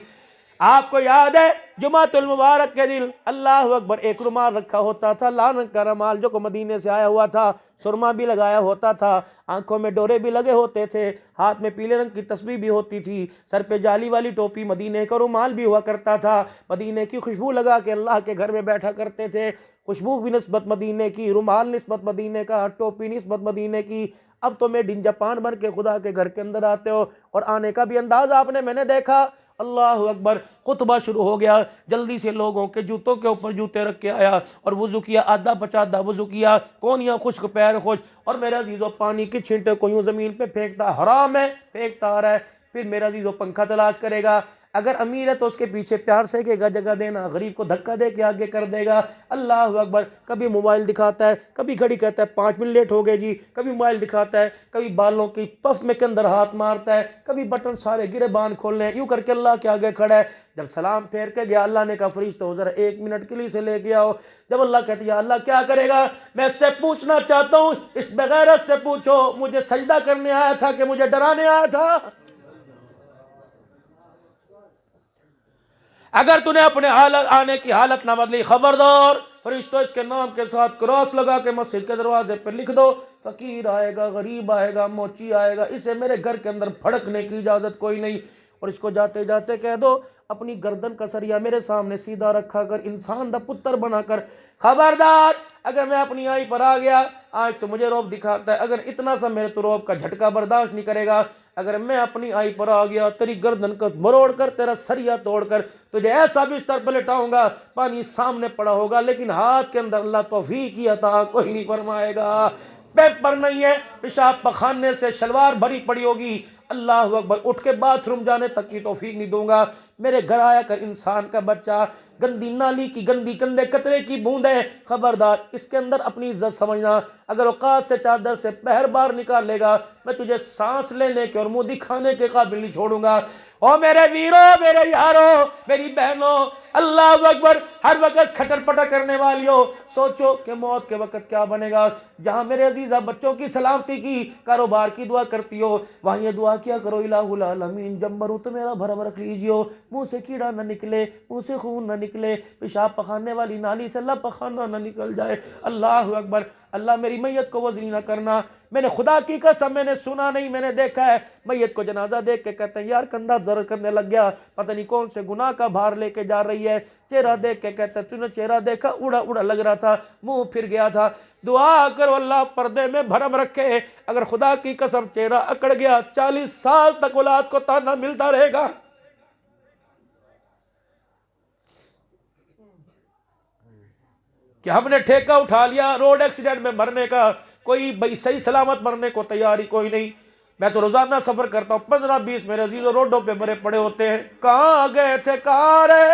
آپ کو یاد ہے جمعۃ المبارک کے دن اللہ اکبر ایک رومال رکھا ہوتا تھا، لال رنگ کا رومال جو کہ مدینے سے آیا ہوا تھا، سرما بھی لگایا ہوتا تھا، آنکھوں میں ڈورے بھی لگے ہوتے تھے، ہاتھ میں پیلے رنگ کی تسبیح بھی ہوتی تھی، سر پہ جالی والی ٹوپی، مدینے کا رومال بھی ہوا کرتا تھا. مدینے کی خوشبو لگا کے اللہ کے گھر میں بیٹھا کرتے تھے. خوشبو بھی نسبت مدینے کی، رومال نسبت مدینے کا، ٹوپی نسبت مدینے کی. اب تو میڈ ان جاپان بن کے خدا کے گھر کے اندر آتے ہو، اور آنے کا بھی انداز میں نے دیکھا. اللہ اکبر، خطبہ شروع ہو گیا، جلدی سے لوگوں کے جوتوں کے اوپر جوتے رکھ کے آیا اور وضو کیا، آدھا پچادا وضو کیا، کونیاں خشک پیر خشک. اور میرا عزیزو پانی کی چھینٹے کو یوں زمین پہ پھینکتا، حرام ہے، پھینکتا آ رہا ہے. پھر میرا عزیزو پنکھا تلاش کرے گا، اگر امیر ہے تو اس کے پیچھے پیار سے کہے گا جگہ دینا، غریب کو دھکا دے کے آگے کر دے گا. اللہ اکبر، کبھی موبائل دکھاتا ہے، کبھی گھڑی کہتا ہے 5 منٹ لیٹ ہو گئے جی، کبھی موبائل دکھاتا ہے، کبھی بالوں کی پف میں کے اندر ہاتھ مارتا ہے، کبھی بٹن سارے گرے بان کھولنے ہیں، یوں کر کے اللہ کے آگے کھڑا ہے. جب سلام پھیر کے گیا اللہ نے کہا فرشتو ذرا 1 منٹ کے لیے سے لے کے آؤ. جب اللہ کہتی ہے اللہ کیا کرے گا؟ میں اس سے پوچھنا چاہتا ہوں، اس بغیرت سے پوچھو مجھے سجدہ کرنے آیا تھا کہ مجھے ڈرانے آیا تھا؟ اگر تو نے اپنے آنے کی حالت نہ بدلی، خبردار، فرشتوں اس کے نام کے ساتھ کراس لگا کے مسجد کے دروازے پہ لکھ دو، فقیر آئے گا، غریب آئے گا، موچی آئے گا، اسے میرے گھر کے اندر پھڑکنے کی اجازت کوئی نہیں. اور اس کو جاتے جاتے کہہ دو اپنی گردن کا سریا میرے سامنے سیدھا رکھا کر، انسان دا پتر بنا کر. خبردار، اگر میں اپنی آئی پر آ گیا آج تو مجھے روب دکھاتا ہے، اگر اتنا سا میرے تو روب کا جھٹکا برداشت نہیں کرے گا. اگر میں اپنی آئی پر آ گیا تیری گردن کو مروڑ کر، تیرا سریا توڑ کر تجھے ایسا بستر پہ لٹاؤں گا، پانی سامنے پڑا ہوگا لیکن ہاتھ کے اندر اللہ توفیق کی عطا کوئی نہیں فرمائے گا. پیپر نہیں ہے، پیشاب پخانے سے شلوار بھری پڑی ہوگی، اللہ اکبر، اٹھ کے باتھ روم جانے تک کی توفیق نہیں دوں گا. میرے گھر آیا کر انسان کا بچہ، گندی نالی کی گندی گندے قطرے کی بوندیں، خبردار اس کے اندر اپنی عزت سمجھنا. اگر اوقات سے چادر سے پہر بار نکالے گا میں تجھے سانس لینے کے اور منہ دکھانے کے قابل نہیں چھوڑوں گا. او میرے ویرو، میرے یارو، میری بہنوں، اللہ اکبر، ہر وقت کھٹر پٹر کرنے والیوں، سوچو کہ موت کے وقت کیا بنے گا. جہاں میرے عزیزہ بچوں کی سلامتی کی، کاروبار کی دعا کرتی ہو، وہاں یہ دعا کیا کرو الہ العالمین جب مروں تو میرا بھرم رکھ لیجیو، منہ سے کیڑا نہ نکلے، منہ سے خون نہ نکلے، پیشاب پخانے والی نالی سے اللہ پخانہ نہ نکل جائے. اللہ اکبر، اللہ میری میت کو وزنی نہ کرنا. میں نے خدا کی قسم، میں نے سنا نہیں، میں نے دیکھا ہے میت کو جنازہ دیکھ کے کہتے ہیں یار کندھا درد کرنے لگ گیا، پتہ نہیں کون سے گناہ کا بھار لے کے جا رہی ہے. چہرہ دیکھ کے کہتے ہیں تو نے چہرہ دیکھا اڑا اڑا لگ رہا تھا، منہ پھر گیا تھا. دعا کرو اللہ پردے میں بھرم رکھے. اگر خدا کی قسم چہرہ اکڑ گیا 40 سال تک اولاد کو تانا ملتا رہے گا. کہ ہم نے ٹھیکہ اٹھا لیا روڈ ایکسیڈنٹ میں مرنے کا، کوئی بھئی صحیح سلامت مرنے کو تیاری کوئی نہیں. میں تو روزانہ سفر کرتا ہوں، 15-20 میرے عزیزوں روڈوں پہ مرے پڑے ہوتے ہیں. کہاں گئے تھے، کہاں رہے،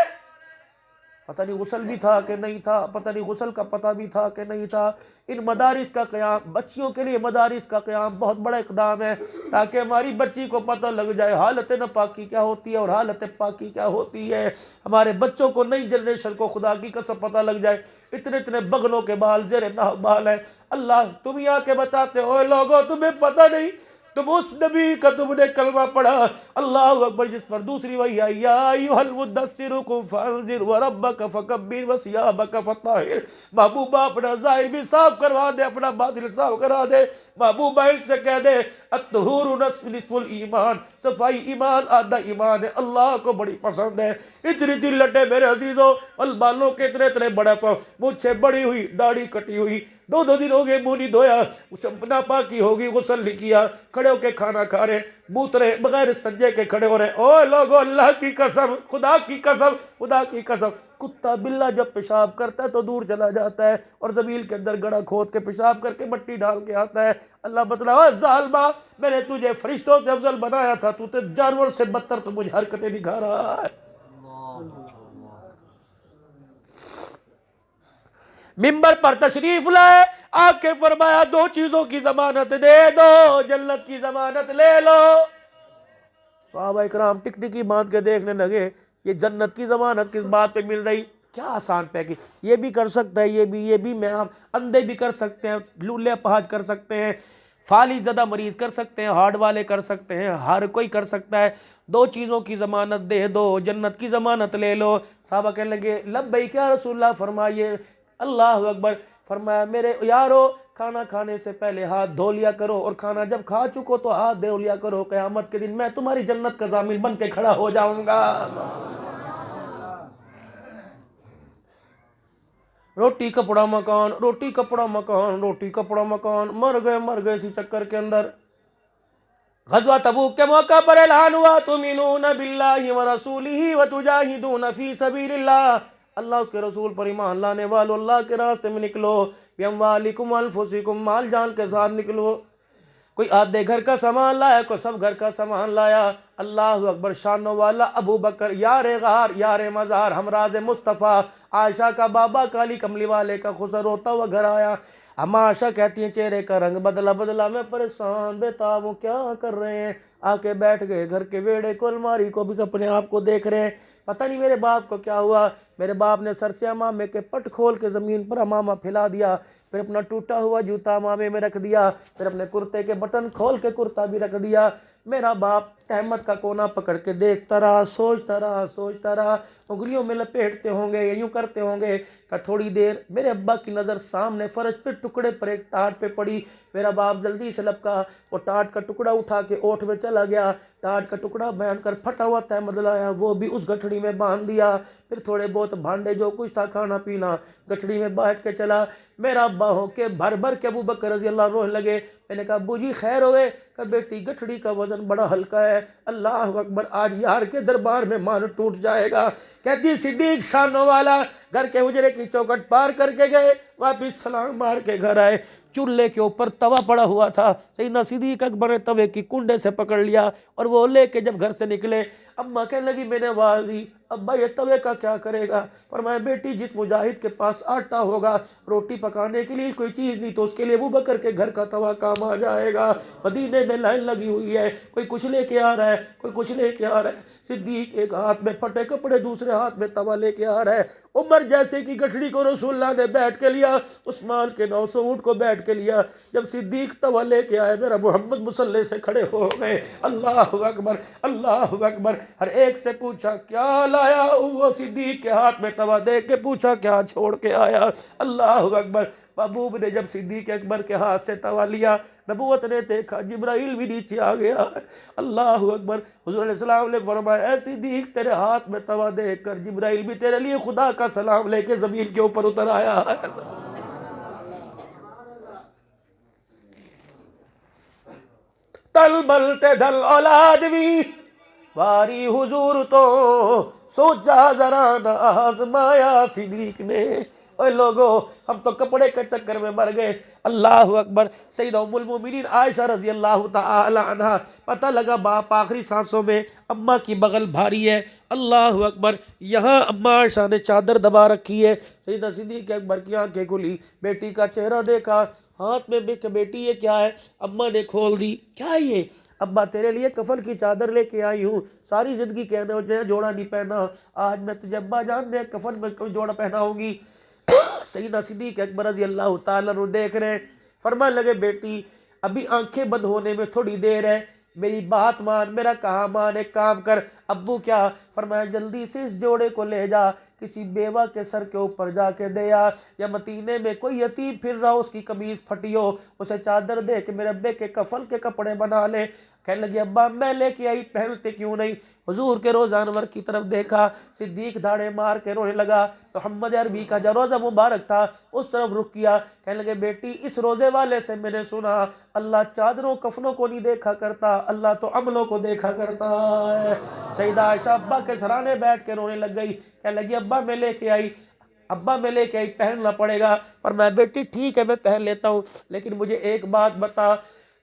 پتہ نہیں غسل بھی تھا کہ نہیں تھا، پتہ نہیں غسل کا پتہ بھی تھا کہ نہیں تھا. ان مدارس کا قیام، بچیوں کے لیے مدارس کا قیام بہت بڑا اقدام ہے تاکہ ہماری بچی کو پتہ لگ جائے حالت ناپاکی کیا ہوتی ہے اور حالت پاکی کیا ہوتی ہے. ہمارے بچوں کو، نئی جنریشن کو خدا کی قسم پتہ لگ جائے. اتنے بغلوں کے بال زیر ناف بال ہیں. اللہ تم ہی آ کے بتاتے ہو لوگوں تمہیں پتہ نہیں تم اس نبی کا تم نے کلمہ پڑھا اللہ اکبر جس پر دوسری وحی آئی یا ایھا المدثر قم فانذر وربک فکبر وثیابک فطہر. محبوبہ اپنا ظاہر بھی صاف کروا دے، اپنا باطن صاف کرا دے. محبوبہ ان سے کہہ دے الطہور نصف الایمان، صفائی ایمان آدھا ایمان ہے. اللہ کو بڑی پسند ہے. اتنی دل لٹے میرے عزیزوں، بالوں کے اتنے اتنے بڑے پاؤں، مجھ سے بڑی ہوئی، داڑھی کٹی ہوئی، 2 دن ہو گئے منہ نہیں دھویا، ناپاکی ہوگی، غسل نہیں کیا، کھڑے ہو کے کھانا کھا رہے، بوت رہے، بغیر استنجے کے کھڑے ہو رہے. او لوگو، اللہ کی قسم، خدا کی قسم، خدا کی قسم، کتا بلہ جب پیشاب کرتا ہے تو دور چلا جاتا ہے اور زمین کے اندر گڑھا کھود کے پیشاب کر کے مٹی ڈال کے آتا ہے. اللہ بتلا ظالمہ، میں نے تجھے فرشتوں سے افضل بنایا تھا، تو جانور سے بدتر تو مجھے حرکتیں دکھا رہا ہے. ممبر پر تشریف لائے، آ کے فرمایا 2 چیزوں کی ضمانت دے دو، جنت کی ضمانت لے لو. صحابہ اکرام ٹک ٹکی باندھ کے دیکھنے لگے، یہ جنت کی ضمانت کس بات پہ مل رہی؟ کیا آسان پیکی، یہ بھی کر سکتا ہے، یہ بھی میں آپ اندھے بھی کر سکتے ہیں، لولے اپہاج کر سکتے ہیں، فالج زدہ مریض کر سکتے ہیں، ہارٹ والے کر سکتے ہیں، ہر کوئی کر سکتا ہے. 2 چیزوں کی ضمانت دے دو، جنت کی ضمانت لے لو. صحابہ کہنے لگے لبیک یا رسول اللہ. فرمائیے اللہ اکبر. فرمایا میرے یارو، کھانا کھانے سے پہلے ہاتھ دھو لیا کرو، اور کھانا جب کھا چکو تو ہاتھ دھو لیا کرو. قیامت کے دن میں تمہاری جنت کا ضامن بن کے کھڑا ہو جاؤں گا. روٹی کپڑا مکان، روٹی کپڑا مکان، روٹی کپڑا مکان، مر گئے اسی چکر کے اندر. غزوہ تبوک کے موقع پر اعلان ہوا تؤمنون باللہ ورسولہ وتجاہدون فی سبیل اللہ. اللہ اس کے رسول پر ایمان لانے والو، اللہ کے راستے میں نکلو، بِأَمْوَالِكُمْ وَأَنفُسِكُمْ، مال جان کے ساتھ نکلو. کوئی آدھے گھر کا سامان لایا، کوئی سب گھر کا سامان لایا. اللہ اکبر. شانوں والا ابو بکر، یار غار، یار مزار، ہمراز مصطفیٰ، عائشہ کا بابا، کالی کملی والے کا خسر ہوتا ہوا گھر آیا. اما عائشہ کہتی ہیں چہرے کا رنگ بدلا، میں پریشان بےتاب ہوں، کیا کر رہے ہیں؟ آ کے بیٹھ گئے گھر کے بیڑے کو، الماری کو بھی اپنے آپ کو دیکھ رہے ہیں. پتہ نہیں میرے باپ کو کیا ہوا. میرے باپ نے سر سے امامے کے پٹ کھول کے زمین پر امامہ پھیلا دیا، پھر اپنا ٹوٹا ہوا جوتا امامے میں رکھ دیا، پھر اپنے کرتے کے بٹن کھول کے کرتا بھی رکھ دیا. میرا باپ تہمت کا کونا پکڑ کے دیکھتا رہا، سوچتا رہا، انگلیوں میں لپیٹتے ہوں گے، یوں کرتے ہوں گے. کہ تھوڑی دیر میرے ابا کی نظر سامنے فرش پہ ٹکڑے پر ایک ٹاٹ پہ پڑی. میرا باپ جلدی سے لپکا، وہ ٹاٹ کا ٹکڑا اٹھا کے اوٹ میں چلا گیا. ٹاٹ کا ٹکڑا باندھ کر پھٹا ہوا تہمد لایا، وہ بھی اس گٹھڑی میں باندھ دیا. پھر تھوڑے بہت بھانڈے جو کچھ تھا کھانا پینا گٹھڑی میں بیٹھ کے چلا. میرا ابا ہو کے بھر کے ابو بکر رضی اللہ رونے لگے. میں نے کہا ابو جی خیر ہوئے؟ کہ بیٹی گٹھڑی کا وزن بڑا ہلکا ہے. اللہ اکبر. آج یار کے دربار میں مان ٹوٹ جائے گا. کہتی صدیق شانوں والا گھر کے حجرے کی چوکھٹ پار کر کے گئے، واپس سلام مار کے گھر آئے. چولہے کے اوپر توا پڑا ہوا تھا، سیدنا صدیق اکبر نے توے کی کنڈے سے پکڑ لیا اور وہ لے کے جب گھر سے نکلے، اماں کہنے لگی میں نے آواز دی ابا یہ توے کا کیا کرے گا؟ فرمایا بیٹی جس مجاہد کے پاس آٹا ہوگا روٹی پکانے کے لیے کوئی چیز نہیں تو اس کے لیے ابو بکر کے گھر کا توا کام آ جائے گا. مدینے میں لائن لگی ہوئی ہے، کوئی کچھ لے کے آ رہا ہے، کوئی کچھ لے کے آ رہا ہے. صدیق ایک ہاتھ میں پھٹے کپڑے دوسرے ہاتھ میں توا لے کے آ رہا ہے. عمر جیسے کی گٹھڑی کو رسول اللہ نے بیٹھ کے لیا، عثمان کے 900 اونٹ کو بیٹھ کے لیا. جب صدیق توا لے کے آئے میرا محمد مصلی سے کھڑے ہو گئے. اللہ اکبر، اللہ اکبر. ہر ایک سے پوچھا کیا لایا؟ وہ صدیق کے ہاتھ میں توا دے کے پوچھا کیا چھوڑ کے آیا؟ اللہ اکبر. محبوب نے جب صدیق اکبر کے ہاتھ سے توا لیا، نبوت نے دیکھا جبرائیل بھی نیچے آ گیا. اللہ اکبر. حضور علیہ السلام نے فرمایا اے صدیق تیرے ہاتھ میں توا دیکھ کر جبرائیل بھی تیرے لیے خدا کا سلام لے کے زمین کے اوپر اتر آیا. تل بلتے دل اولاد بھی واری حضور تو سوچا ذرا نہ آزمایا صدیق نے. اے لوگو ہم تو کپڑے کے چکر میں مر گئے. اللہ اکبر. سیدہ ام المومنین عائشہ رضی اللہ تعالی عنہ، پتہ لگا باپ آخری سانسوں میں، اماں کی بغل بھاری ہے. اللہ اکبر. یہاں اماں عائشہ نے چادر دبا رکھی ہے. سیدہ صدیق اکبر کی آنکھیں کھلی، بیٹی کا چہرہ دیکھا، ہاتھ میں بیٹی یہ کیا ہے؟ اماں نے کھول دی. کیا ہے یہ؟ ابا تیرے لیے کفن کی چادر لے کے آئی ہوں، ساری زندگی کہنے جوڑا نہیں پہنا، آج میں تجھے ابا جان دے کفن میں کوئی جوڑا پہناؤں گی. سیدنا صدیق اکبر رضی اللہ تعالیٰ عنہ دیکھ رہے، فرمانے لگے بیٹی ابھی آنکھیں بند ہونے میں تھوڑی دیر ہے، میری بات مان، میرا کہا مان، ایک کام کر۔ ابو کیا؟ فرمایا جلدی سے اس جوڑے کو لے جا، کسی بیوہ کے سر کے اوپر جا کے دے آ، یا مدینے میں کوئی یتیم پھر رہا اس کی قمیض پھٹی ہو، اسے چادر دے کے میرے ابے کے کفن کے کپڑے بنا لے۔ کہنے لگی ابا میں لے کے آئی، پہنتے کیوں نہیں؟ حضور کے روزہ انور کی طرف دیکھا، صدیق دھاڑے مار کے رونے لگا۔ محمد عربی کا جو روزہ مبارک تھا اس طرف رخ کیا، کہنے لگے بیٹی اس روزے والے سے میں نے سنا اللہ چادروں کفنوں کو نہیں دیکھا کرتا، اللہ تو عملوں کو دیکھا کرتا ہے۔ سیدہ عائشہ ابا کے سرانے بیٹھ کے رونے لگ گئی، کہنے لگی ابا میں لے کے آئی، ابا میں لے کے آئی، پہننا پڑے گا۔ پر میں بیٹی ٹھیک ہے میں پہن لیتا ہوں، لیکن مجھے ایک بات بتا،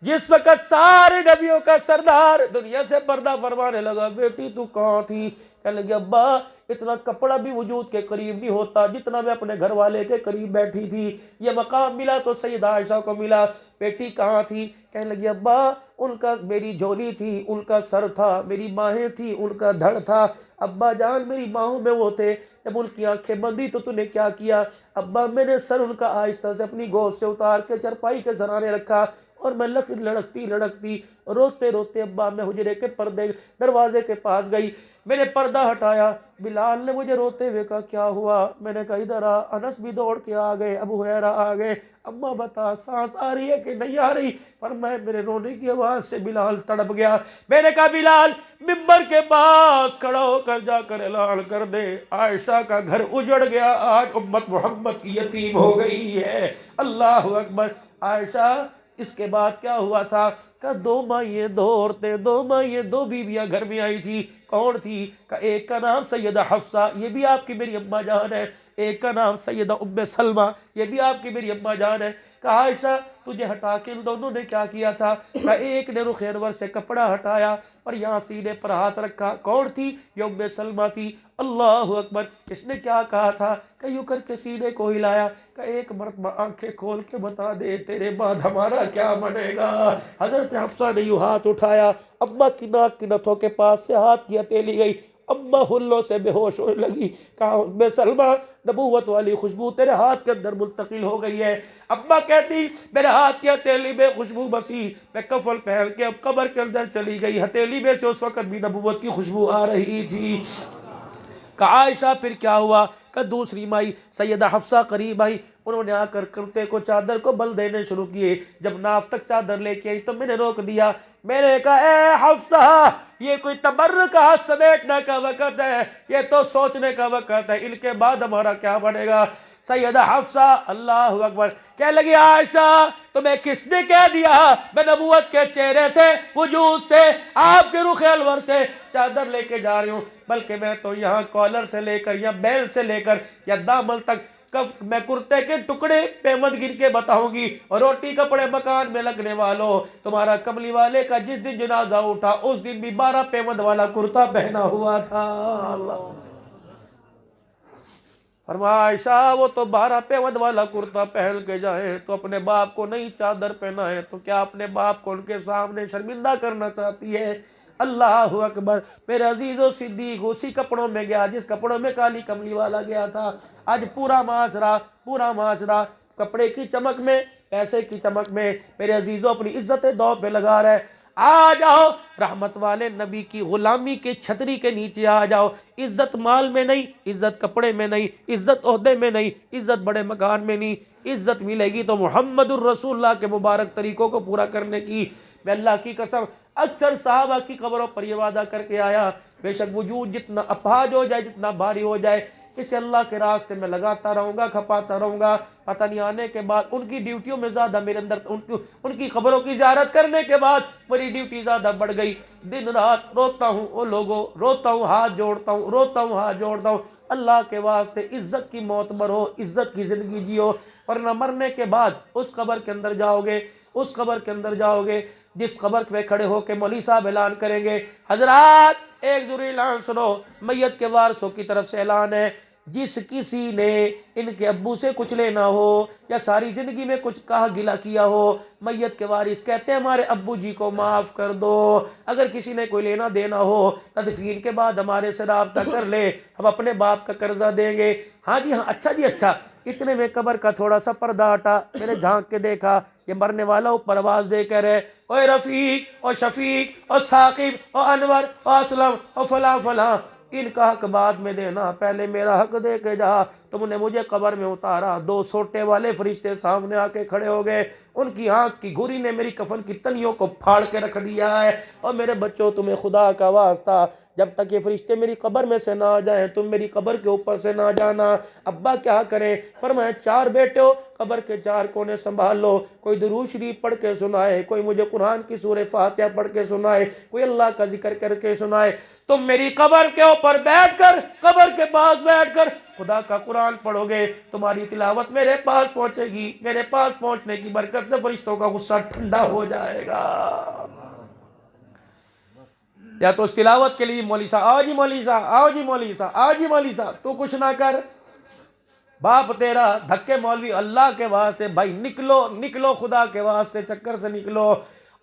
جس وقت سارے نبیوں کا سردار دنیا سے پردہ فرمانے لگا، بیٹی تو کہاں تھی؟ کہنے لگی ابا اتنا کپڑا بھی وجود کے قریب نہیں ہوتا جتنا میں اپنے گھر والے کے قریب بیٹھی تھی، یہ مقام ملا تو سیدہ عائشہ کو ملا، بیٹی کہاں تھی؟ کہنے لگی ابا ان کا میری جھولی تھی، ان کا سر تھا، میری ماہیں تھی، ان کا دھڑ تھا، ابا جان میری ماہوں میں وہ تھے، جب ان کی آنکھیں بندی تو نے کیا کیا؟ ابا میں نے سر ان کا آہستہ سے اپنی گود سے اتار کے چرپائی کے سرانے رکھا، اور میں لڑکتی روتے روتے ابا میں حجرے کے پردے دروازے کے پاس گئی، میں نے پردہ ہٹایا، بلال نے مجھے روتے ہوئے کہا کیا ہوا؟ میں نے کہا ادھر آ، انس بھی دوڑ کے آ گئے، ابو ہریرہ آ گئے، اماں بتا سانس آ رہی ہے کہ نہیں آ رہی؟ پر میں میرے رونے کی آواز سے بلال تڑپ گیا، میں نے کہا بلال ممبر کے پاس کھڑا ہو کر جا کر اعلان کر دے عائشہ کا گھر اجڑ گیا، آج امت محمد کی یتیم ہو گئی ہے۔ اللہ اکبر۔ عائشہ اس کے بعد کیا ہوا تھا کہ دو مائیں دو عورتیں، دو مائیں دو بیویاں گھر میں آئی تھی، کون تھی؟ کہ ایک کا نام سیدہ حفصہ، یہ بھی آپ کی میری اماں جان ہے، ایک کا نام سیدہ ام سلمہ، یہ بھی آپ کی میری اماں جان ہے۔ کہ عائشہ تجھے ہٹا کے ان دونوں نے کیا کیا تھا؟ کہ ایک نے رخ انور سے کپڑا ہٹایا اور یہاں سینے پر ہاتھ رکھا، کون تھی؟ یہ ام سلمہ تھی۔ اللہ اکبر۔ اس نے کیا کہا تھا کہ یوں کر کے سینے کو ہلایا کہ ایک مرتبہ آنکھیں کھول کے بتا دے تیرے بعد ہمارا کیا بنے گا؟ حضرت حفصہ نے یوں ہاتھ اٹھایا، اماں کی ناک کی نتھوں کے پاس سے ہاتھ کی ہتھیلی گئی، اماں ہلوں سے بے ہوش ہونے لگی۔ کہا ام سلمہ نبوت والی خوشبو تیرے ہاتھ کے اندر منتقل ہو گئی ہے۔ اماں کہتی میرے ہاتھ کی ہتھیلی میں خوشبو بسی، میں کفن پہن کے اب قبر کے اندر چلی گئی، ہتھیلی میں سے اس وقت بھی نبوت کی خوشبو آ رہی تھی۔ کہ عائشہ پھر کیا ہوا کہ دوسری مائی سیدہ حفصہ قریب آئی، انہوں نے آ کر کرتے کو چادر کو بل دینے شروع کیے، جب ناف تک چادر لے کے آئی تو میں نے روک دیا، میں نے کہا اے حفصہ یہ کوئی تبرک ہاتھ سمیٹنے کا وقت ہے، یہ تو سوچنے کا وقت ہے، ان کے بعد ہمارا کیا بنے گا؟ سیدہ حفصہ اللہ اکبر کہنے لگی عائشہ تمہیں کس نے کہہ دیا میں نبوت کے چہرے سے وجود سے آپ کے رخ انور سے چادر لے کے جا رہی ہوں، بلکہ میں تو یہاں کالر سے لے کر یا بیل سے لے کر یا دامن تک میں کرتے کے ٹکڑے پیمند گن کے بتاؤں گی، اور روٹی کپڑے مکان میں لگنے والوں تمہارا کملی والے کا جس دن جنازہ اٹھا اس دن بھی 12 پیمند والا کرتا پہنا ہوا تھا۔ اللہ فرمایا عائشہ وہ تو 12 پیمند والا کرتا پہن کے جائیں تو اپنے باپ کو نہیں چادر پہنا ہے تو کیا اپنے باپ کو ان کے سامنے شرمندہ کرنا چاہتی ہے؟ اللہ اکبر۔ میرے عزیز و صدیق اسی کپڑوں میں گیا جس کپڑوں میں کالی کملی والا گیا تھا۔ آج پورا معاشرہ کپڑے کی چمک میں، پیسے کی چمک میں میرے عزیزوں اپنی عزت دو پہ لگا رہے۔ آ جاؤ رحمت والے نبی کی غلامی کے چھتری کے نیچے آ جاؤ، عزت مال میں نہیں، عزت کپڑے میں نہیں، عزت عہدے میں نہیں، عزت بڑے مکان میں نہیں، عزت ملے گی تو محمد الرسول اللہ کے مبارک طریقوں کو پورا کرنے کی۔ میں اللہ کی قسم اکثر صحابہ کی قبروں پر یہ وعدہ کر کے آیا، بے شک وجود جتنا اپاہج ہو جائے، جتنا بھاری ہو جائے، اسے اللہ کے راستے میں لگاتا رہوں گا، کھپاتا رہوں گا، پتہ نہیں آنے کے بعد ان کی ڈیوٹیوں میں زیادہ میرے اندر ان کی خبروں کی زیارت کرنے کے بعد میری ڈیوٹی زیادہ بڑھ گئی، دن رات روتا ہوں، او لوگوں روتا ہوں، ہاتھ جوڑتا ہوں، اللہ کے واسطے عزت کی موت مرو، عزت کی زندگی جیو، ورنہ مرنے کے بعد اس قبر کے اندر جاؤ گے جس قبر پہ کھڑے ہو کے مولوی صاحب اعلان کریں گے، حضرات ایک ضروری اعلان سنو، میت کے وارثوں کی طرف سے اعلان ہے، جس کسی نے ان کے ابو سے کچھ لینا ہو یا ساری زندگی میں کچھ کہا گلا کیا ہو، میت کے وارث کہتے ہیں ہمارے ابو جی کو معاف کر دو، اگر کسی نے کوئی لینا دینا ہو تدفین کے بعد ہمارے سے رابطہ کر لے، ہم اپنے باپ کا قرضہ دیں گے۔ ہاں جی ہاں، اچھا جی اچھا۔ اتنے میں قبر کا تھوڑا سا پردہ ہٹا، میں نے جھانک کے دیکھا یہ مرنے والا اوپر آواز دے کر ہے، اوے رفیق اور شفیق اور ثاقب اور انور اور اسلم اور فلاں فلاں، ان کا حق بعد میں دینا، پہلے میرا حق دے کے جا۔ تم نے مجھے قبر میں اتارا، دو سوٹے والے فرشتے سامنے آ کے کھڑے ہو گئے، ان کی آنکھ کی گھوری نے میری کفن کی تنیوں کو پھاڑ کے رکھ دیا ہے۔ اور میرے بچوں، تمہیں خدا کا واسطہ، جب تک یہ فرشتے میری قبر میں سے نہ آ جائیں تم میری قبر کے اوپر سے نہ جانا۔ ابا کیا کریں؟ فرمایا 4 بیٹے ہو، قبر کے 4 کونے سنبھال لو، کوئی درود شریف پڑھ کے سنائے، کوئی مجھے قرآن کی سورہ فاتحہ پڑھ کے سنائے، کوئی اللہ کا ذکر کر کے سنائے۔ تم میری قبر کے اوپر بیٹھ کر، قبر کے پاس بیٹھ کر خدا کا قرآن پڑھو گے، تمہاری تلاوت میرے پاس پہنچے گی، میرے پاس پہنچنے کی برکت سے فرشتوں کا غصہ ٹھنڈا ہو جائے گا۔ یا تو اس تلاوت کے لیے مولوی صاحب، آؤ جی مولوی صاحب، آؤ جی مولوی صاحب، آؤ جی مولوی صاحب، تو کچھ نہ کر، باپ تیرا دھکے مولوی، اللہ کے واسطے بھائی نکلو نکلو، خدا کے واسطے چکر سے نکلو۔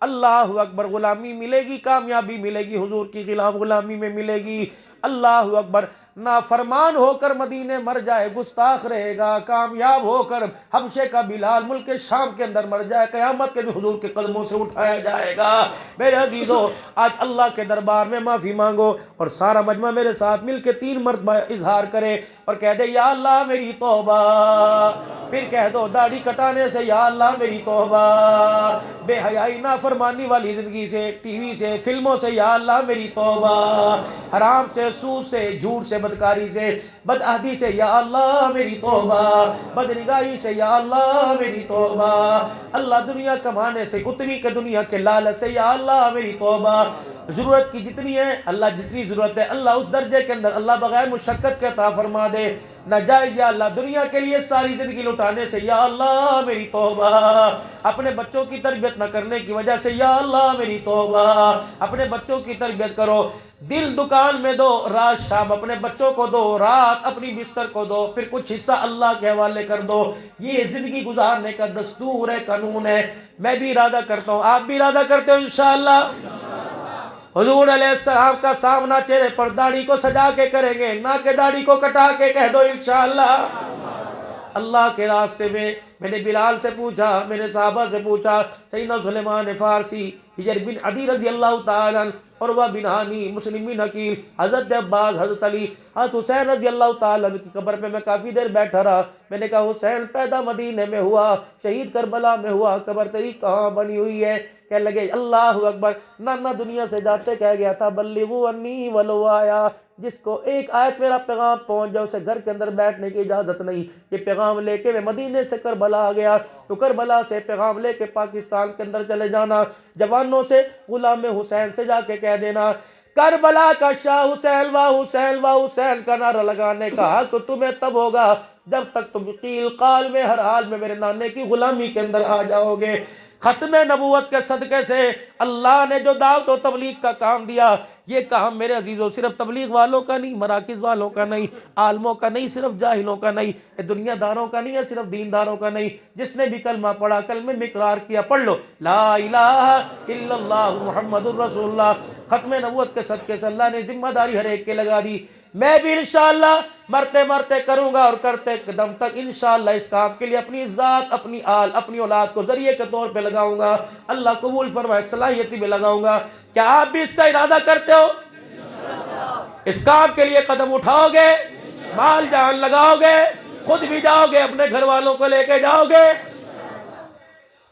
اللہ اکبر، غلامی ملے گی، کامیابی ملے گی، حضور کی غلامی میں ملے گی۔ اللہ اکبر، نافرمان ہو کر مدینے مر جائے گستاخ رہے گا، کامیاب ہو کر حبشے کا بلال ملک شام کے اندر مر جائے قیامت کے دن حضور کے قدموں سے اٹھایا جائے گا۔ میرے عزیزو، آج اللہ کے دربار میں معافی مانگو، اور سارا مجمع میرے ساتھ مل کے 3 مرتبہ اظہار کرے اور کہہ دے یا اللہ میری توبہ، پھر کہہ دو داڑھی کٹانے سے یا اللہ میری توبہ، بے حیائی نافرمانی والی زندگی سے، ٹی وی سے، فلموں سے یا اللہ میری توبہ، حرام سے، سود سے، جھوٹ سے، بدکاری سے، بدعہدی سے یا اللہ میری توبہ، بدنگاہی سے یا اللہ میری توبہ، اللہ دنیا کمانے سے، اتنی کہ دنیا کے لالچ سے یا اللہ میری توبہ، ضرورت کی جتنی ہے اللہ، جتنی ضرورت ہے اللہ اس درجے کے اندر اللہ بغیر مشقت کے عطا فرما دے، ناجائز یا اللہ دنیا کے لیے ساری زندگی لٹانے سے یا اللہ میری توبہ، اپنے بچوں کی تربیت نہ کرنے کی وجہ سے یا اللہ میری توبہ، اپنے بچوں کی تربیت کرو، دل دکان میں دو، رات شام اپنے بچوں کو دو، رات اپنی بستر کو دو، پھر کچھ حصہ اللہ کے حوالے کر دو۔ یہ زندگی گزارنے کا دستور ہے، قانون ہے۔ میں بھی ارادہ کرتا ہوں، آپ بھی ارادہ کرتے ہو انشاءاللہ حضور علیہ السلام کا سامنا چہرے پر داڑھی کو سجا کے کریں گے، نہ کہ داڑھی کو کٹا کے، کہہ دو انشاءاللہ۔ اللہ کے راستے میں میں نے بلال سے پوچھا، میں نے صحابہ سے پوچھا، سیدنا سلیمان فارسی، حجر بن عدی رضی اللہ تعالیٰ عنہ، عروہ بن ہانی، مسلم بن عقیل، حضرت عباس، حضرت علی، حضرت حسین رضی اللہ تعالیٰ عنہ کی قبر پہ میں کافی دیر بیٹھا رہا۔ میں نے کہا حسین پیدا مدینے میں ہوا، شہید کربلا میں ہوا، قبر تیری کہاں بنی ہوئی ہے؟ کہنے لگے اللہ اکبر، نانا دنیا سے جاتے کہہ گیا تھا بلغوا انی ولو آیا، جس کو ایک آیت میرا پیغام پہنچ جائے اسے گھر کے اندر بیٹھنے کی اجازت نہیں۔ یہ پیغام لے کے میں مدینے سے کربلا آ گیا، تو کربلا سے پیغام لے کے پاکستان کے اندر چلے جانا، جوانوں سے غلام حسین سے جا کے کہہ دینا کربلا کا شاہ حسین و حسین و حسین کا نعرہ لگانے کا حق تمہیں تب ہوگا جب تک تم قیل قال میں ہر حال میں میرے نانے کی غلامی کے اندر آ جاؤ گے۔ ختم نبوت کے صدقے سے اللہ نے جو دعوت و تبلیغ کا کام دیا، یہ کام میرے عزیزوں صرف تبلیغ والوں کا نہیں، مراکز والوں کا نہیں، عالموں کا نہیں، صرف جاہلوں کا نہیں، یہ دنیا داروں کا نہیں ہے، صرف دینداروں کا نہیں۔ جس نے بھی کلمہ پڑھا، کلمے میں اقرار کیا، پڑھ لو لا الہ الا اللہ محمد الرسول اللہ، ختم نبوت کے صدقے سے اللہ نے ذمہ داری ہر ایک کے لگا دی۔ میں بھی انشاءاللہ مرتے مرتے کروں گا، اور کرتے قدم تک انشاءاللہ اس کام کے لیے اپنی ذات، اپنی آل، اپنی اولاد کو ذریعے کے طور پہ لگاؤں گا، اللہ قبول فرمائے، صلاحیتی میں لگاؤں گا۔ کیا آپ بھی اس کا ارادہ کرتے ہو؟ اس کام کے لیے قدم اٹھاؤ گے، مال جان لگاؤ گے، خود بھی جاؤ گے، اپنے گھر والوں کو لے کے جاؤ گے؟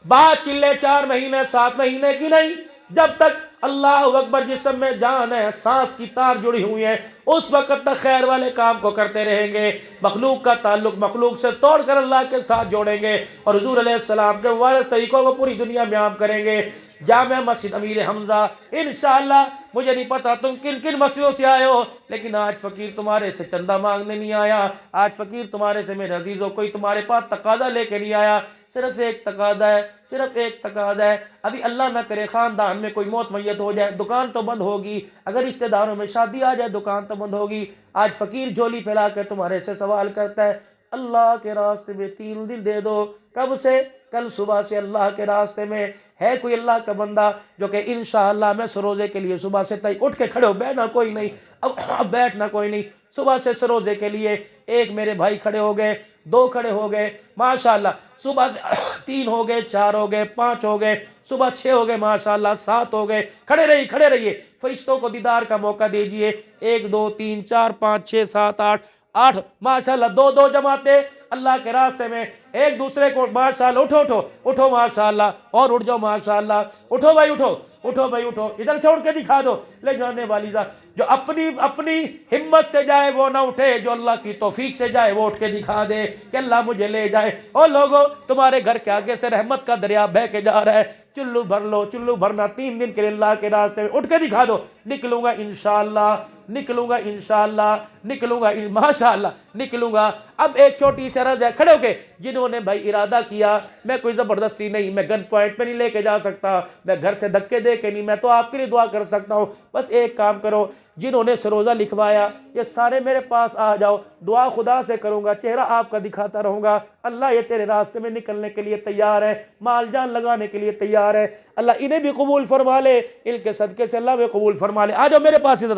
بات چلے 4 مہینے 7 مہینے کی نہیں، جب تک اللہ اکبر جسم میں جان ہے، سانس کی تار جڑی ہوئی ہے، اس وقت تک خیر والے کام کو کرتے رہیں گے، مخلوق کا تعلق مخلوق سے توڑ کر اللہ کے ساتھ جوڑیں گے، اور حضور علیہ السلام کے مبارک طریقوں کو پوری دنیا میں عام کریں گے۔ جامع مسجد امیر حمزہ انشاءاللہ، مجھے نہیں پتا تم کن کن مسجدوں سے آئے ہو، لیکن آج فقیر تمہارے سے چندہ مانگنے نہیں آیا، آج فقیر تمہارے سے میرے عزیزوں کوئی تمہارے پاس تقاضا لے کے نہیں آیا، صرف ایک تقاضا ہے، صرف ایک تقاضا ہے۔ ابھی اللہ نہ کرے خاندان میں کوئی موت میت ہو جائے، دکان تو بند ہوگی، اگر رشتہ داروں میں شادی آ جائے دکان تو بند ہوگی۔ آج فقیر جھولی پھیلا کے تمہارے سے سوال کرتا ہے، اللہ کے راستے میں 3 دن دے دو۔ کب سے؟ کل صبح سے اللہ کے راستے میں۔ ہے کوئی اللہ کا بندہ جو کہ انشاءاللہ میں سروزے کے لیے صبح سے اٹھ کے کھڑے ہو؟ بیٹھنا کوئی نہیں، اب بیٹھنا کوئی نہیں، صبح سے سروزے کے لیے 1 میرے بھائی کھڑے ہو گئے، 2 کھڑے ہو گئے، ماشاءاللہ صبح سے 3 ہو گئے، 4 ہو گئے، 5 ہو گئے، صبح 6 ہو گئے، ماشاءاللہ 7 ہو گئے. کھڑے رہیے. فرشتوں کو دیدار کا موقع دیجئے. 1 2 3 4 5 6 7 8 ماشاءاللہ 2 جماعتیں اللہ کے راستے میں ایک دوسرے کو ماشاءاللہ اٹھو ماشاءاللہ، اور اٹھ جاؤ ماشاءاللہ. اٹھو بھائی اٹھو، ادھر سے اٹھ کے دکھا دو. لے جانے والی ذات جو اپنی ہمت سے جائے وہ نہ اٹھے، جو اللہ کی توفیق سے جائے وہ اٹھ کے دکھا دے کہ اللہ مجھے لے جائے. اور لوگوں تمہارے گھر کے آگے سے رحمت کا دریا بہہ کے جا رہا ہے، چلو بھر لو. چلو بھرنا 3 دن کے لیے اللہ کے راستے میں، اٹھ کے دکھا دو. نکلوں گا انشاءاللہ ماشاءاللہ نکلوں گا. اب ایک چھوٹی سی عرض ہے، کھڑے ہو کے جنہوں نے بھائی ارادہ کیا، میں کوئی زبردستی نہیں، میں گن پوائنٹ پہ نہیں لے کے جا سکتا، میں گھر سے دھکے دے کے نہیں، میں تو آپ کے لیے دعا کر سکتا ہوں. بس ایک کام کرو، جنہوں نے سروزہ لکھوایا یہ سارے میرے پاس آ جاؤ، دعا خدا سے کروں گا، چہرہ آپ کا دکھاتا رہوں گا. اللہ یہ تیرے راستے میں نکلنے کے لیے تیار ہے، مال جان لگانے کے لیے تیار ہے. اللہ انہیں بھی قبول فرما لے، ان کے صدقے سے اللہ بھی قبول فرما لے. آ جاؤ میرے پاس، ادھر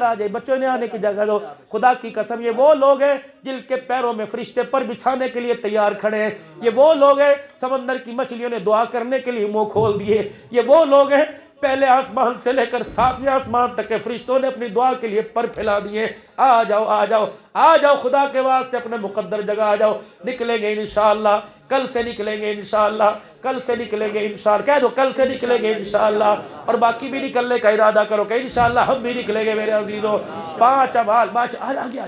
آ جائے. بچوں نے آنے کی جگہ دو. خدا کی قسم یہ وہ لوگ ہیں جن کے پیروں میں فرشتے پر بچھانے کے لیے تیار کھڑے ہیں. یہ وہ لوگ ہیں سمندر کی مچھلیوں نے دعا کرنے کے لیے منہ کھول دیے. یہ وہ لوگ ہیں پہلے آسمان سے لے کر 7ویں آسمان تک کے فرشتوں نے اپنی دعا کے لیے پر پھیلا دیے. آ جاؤ خدا کے واسطے اپنے مقدر جگہ آ جاؤ. نکلیں گے انشاءاللہ، کل سے نکلیں گے انشاءاللہ، کہہ دو کل سے نکلیں گے انشاءاللہ. اور باقی بھی نکلنے کا ارادہ کرو کہ انشاءاللہ ہم بھی نکلیں گے میرے عزیزوں. 5 اعمال آگے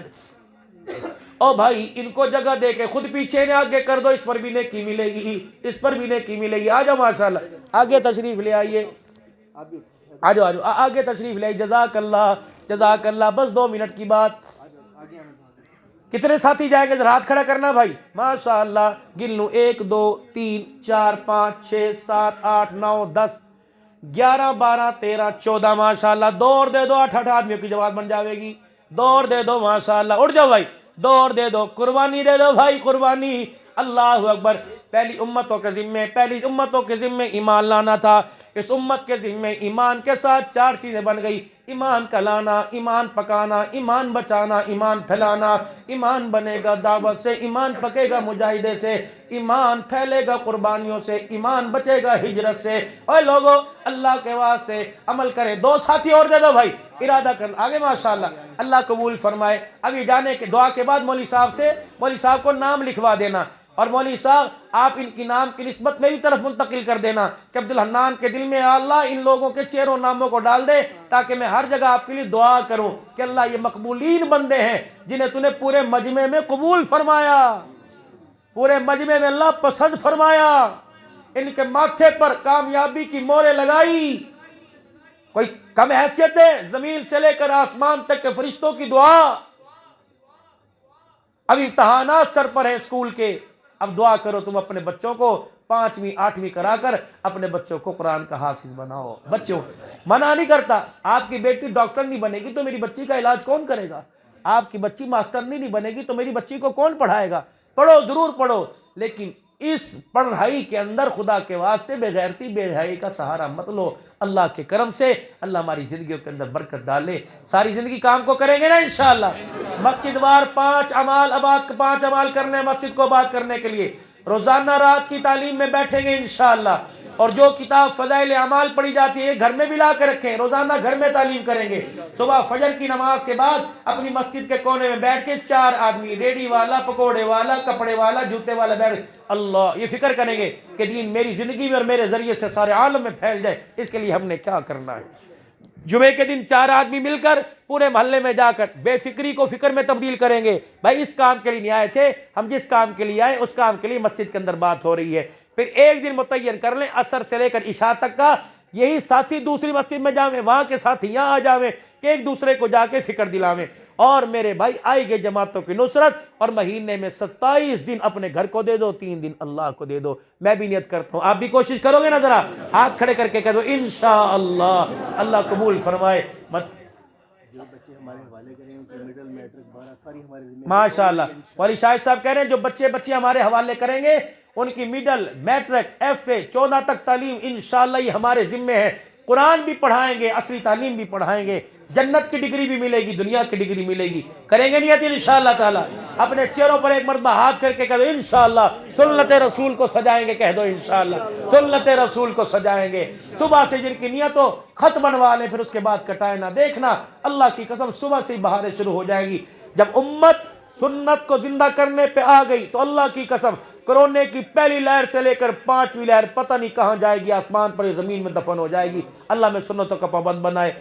او بھائی ان کو جگہ دے کے خود پیچھے نے آگے کر دو. اس پر بھی نیکی ملے گی، اس پر بھی نیکی ملے گی. آ جاؤ ماشاءاللہ، آگے تشریف لے آئیے. آ جاؤ آگے تشریف لے. جزاک اللہ. بس 2 منٹ کی بات. کتنے ساتھی جائیں گے ذرا ہاتھ کھڑا کرنا بھائی. ماشاءاللہ گن لوں 1 2 3 4 5 6 7 8 9 10 11 12 13 14 ماشاءاللہ. 2 اور دے دو، 8 آدمیوں کی جماعت بن جاوے گی. 2 اور دے دو ماشاءاللہ. اٹھ جاؤ بھائی، 2 اور دے دو. قربانی دے دو بھائی، قربانی. اللہ اکبر. پہلی امتوں کے ذمے ایمان لانا تھا. اس امت کے ذمے ایمان کے ساتھ 4 چیزیں بن گئی: ایمان کا لانا، ایمان پکانا، ایمان بچانا، ایمان پھیلانا. ایمان بنے گا دعوت سے، ایمان پکے گا مجاہدے سے، ایمان پھیلے گا قربانیوں سے، ایمان بچے گا ہجرت سے. اور لوگوں اللہ کے واسطے عمل کریں. 2 ساتھی اور دے دو بھائی، ارادہ کر آگے ماشاءاللہ. اللہ قبول فرمائے. ابھی جانے کے دعا کے بعد مولوی صاحب کو نام لکھوا دینا، اور مولوی صاحب آپ ان کی نام کی نسبت میری طرف منتقل کر دینا کہ عبدالحنان کے دل میں اللہ ان لوگوں کے چہروں ناموں کو ڈال دے، تاکہ میں ہر جگہ آپ کے لیے دعا کروں کہ اللہ یہ مقبولین بندے ہیں جنہیں تو نے پورے مجمع میں قبول فرمایا، پورے مجمع میں اللہ پسند فرمایا. ان کے ماتھے پر کامیابی کی مورے لگائی. کوئی کم حیثیت ہے؟ زمین سے لے کر آسمان تک کے فرشتوں کی دعا. اب امتحانات سر پر ہیں اسکول کے. اب دعا کرو تم اپنے بچوں کو 5ویں 8ویں کرا کر اپنے بچوں کو قرآن کا حافظ بناؤ. بچوں منع نہیں کرتا. آپ کی بیٹی ڈاکٹر نہیں بنے گی تو میری بچی کا علاج کون کرے گا؟ آپ کی بچی ماسٹرنی نہیں بنے گی تو میری بچی کو کون پڑھائے گا؟ پڑھو، ضرور پڑھو، لیکن اس پڑھائی کے اندر خدا کے واسطے بے غیرتی بے حیائی کا سہارا مت لو. اللہ کے کرم سے اللہ ہماری زندگیوں کے اندر برکت ڈالے. ساری زندگی کام کو کریں گے نا انشاءاللہ. مسجد وار 5 اعمال کرنے، مسجد کو آباد کرنے کے لیے. روزانہ رات کی تعلیم میں بیٹھیں گے انشاءاللہ. اور جو کتاب فضائل اعمال پڑھی جاتی ہے گھر میں بھی لا کے رکھیں، روزانہ گھر میں تعلیم کریں گے. صبح فجر کی نماز کے بعد اپنی مسجد کے کونے میں بیٹھ کے 4 آدمی، ریڑی والا، پکوڑے والا، کپڑے والا، جوتے والا بیٹھ اللہ یہ فکر کریں گے کہ دین میری زندگی میں اور میرے ذریعے سے سارے عالم میں پھیل جائے. اس کے لیے ہم نے کیا کرنا ہے؟ جمعے کے دن 4 آدمی مل کر پورے محلے میں جا کر بے فکری کو فکر میں تبدیل کریں گے. بھائی اس کام کے لیے نہیں آئے تھے ہم، جس کام کے لیے آئے اس کام کے لیے مسجد کے اندر بات ہو رہی ہے. پھر ایک دن متعین کر لیں عصر سے لے کر عشاء تک کا، یہی ساتھی دوسری مسجد میں جاویں، وہاں کے ساتھی یہاں آ جاویں کہ ایک دوسرے کو جا کے فکر دلاویں. اور میرے بھائی آئی گئے جماعتوں کی نصرت. اور مہینے میں 27 دن اپنے گھر کو دے دو، 3 دن اللہ کو دے دو. میں بھی نیت کرتا ہوں، آپ بھی کوشش کرو گے نا؟ ذرا ہاتھ کھڑے کر کے کہہ دو انشاءاللہ. اللہ قبول فرمائے. ماشاءاللہ. والی شاہد صاحب کہہ رہے ہیں جو بچے ہمارے حوالے کریں گے ان کی مڈل، میٹرک، FA 14 تک تعلیم انشاءاللہ یہ ہمارے ذمے ہے. قرآن بھی پڑھائیں گے، عصری تعلیم بھی پڑھائیں گے، جنت کی ڈگری بھی ملے گی، دنیا کی ڈگری ملے گی. کریں گے نیت انشاءاللہ تعالی. اپنے چہروں پر ایک مرتبہ ہاتھ پھیر کے کہہ دو انشاءاللہ سنت رسول کو سجائیں گے، کہہ دو انشاءاللہ سنت رسول کو سجائیں گے۔ صبح سے جن کی نیت ہو خط بنوا لیں، پھر اس کے بعد کٹائے نہ۔ دیکھنا اللہ کی قسم صبح سے ہی بہاریں شروع ہو جائیں گی۔ جب امت سنت کو زندہ کرنے پہ آ گئی تو اللہ کی قسم کرونے کی پہلی لہر سے لے کر 5ویں لہر پتہ نہیں کہاں جائے گی، آسمان پر یا زمین میں دفن ہو جائے گی۔ اللہ میں سنتوں کا پابند بنائے۔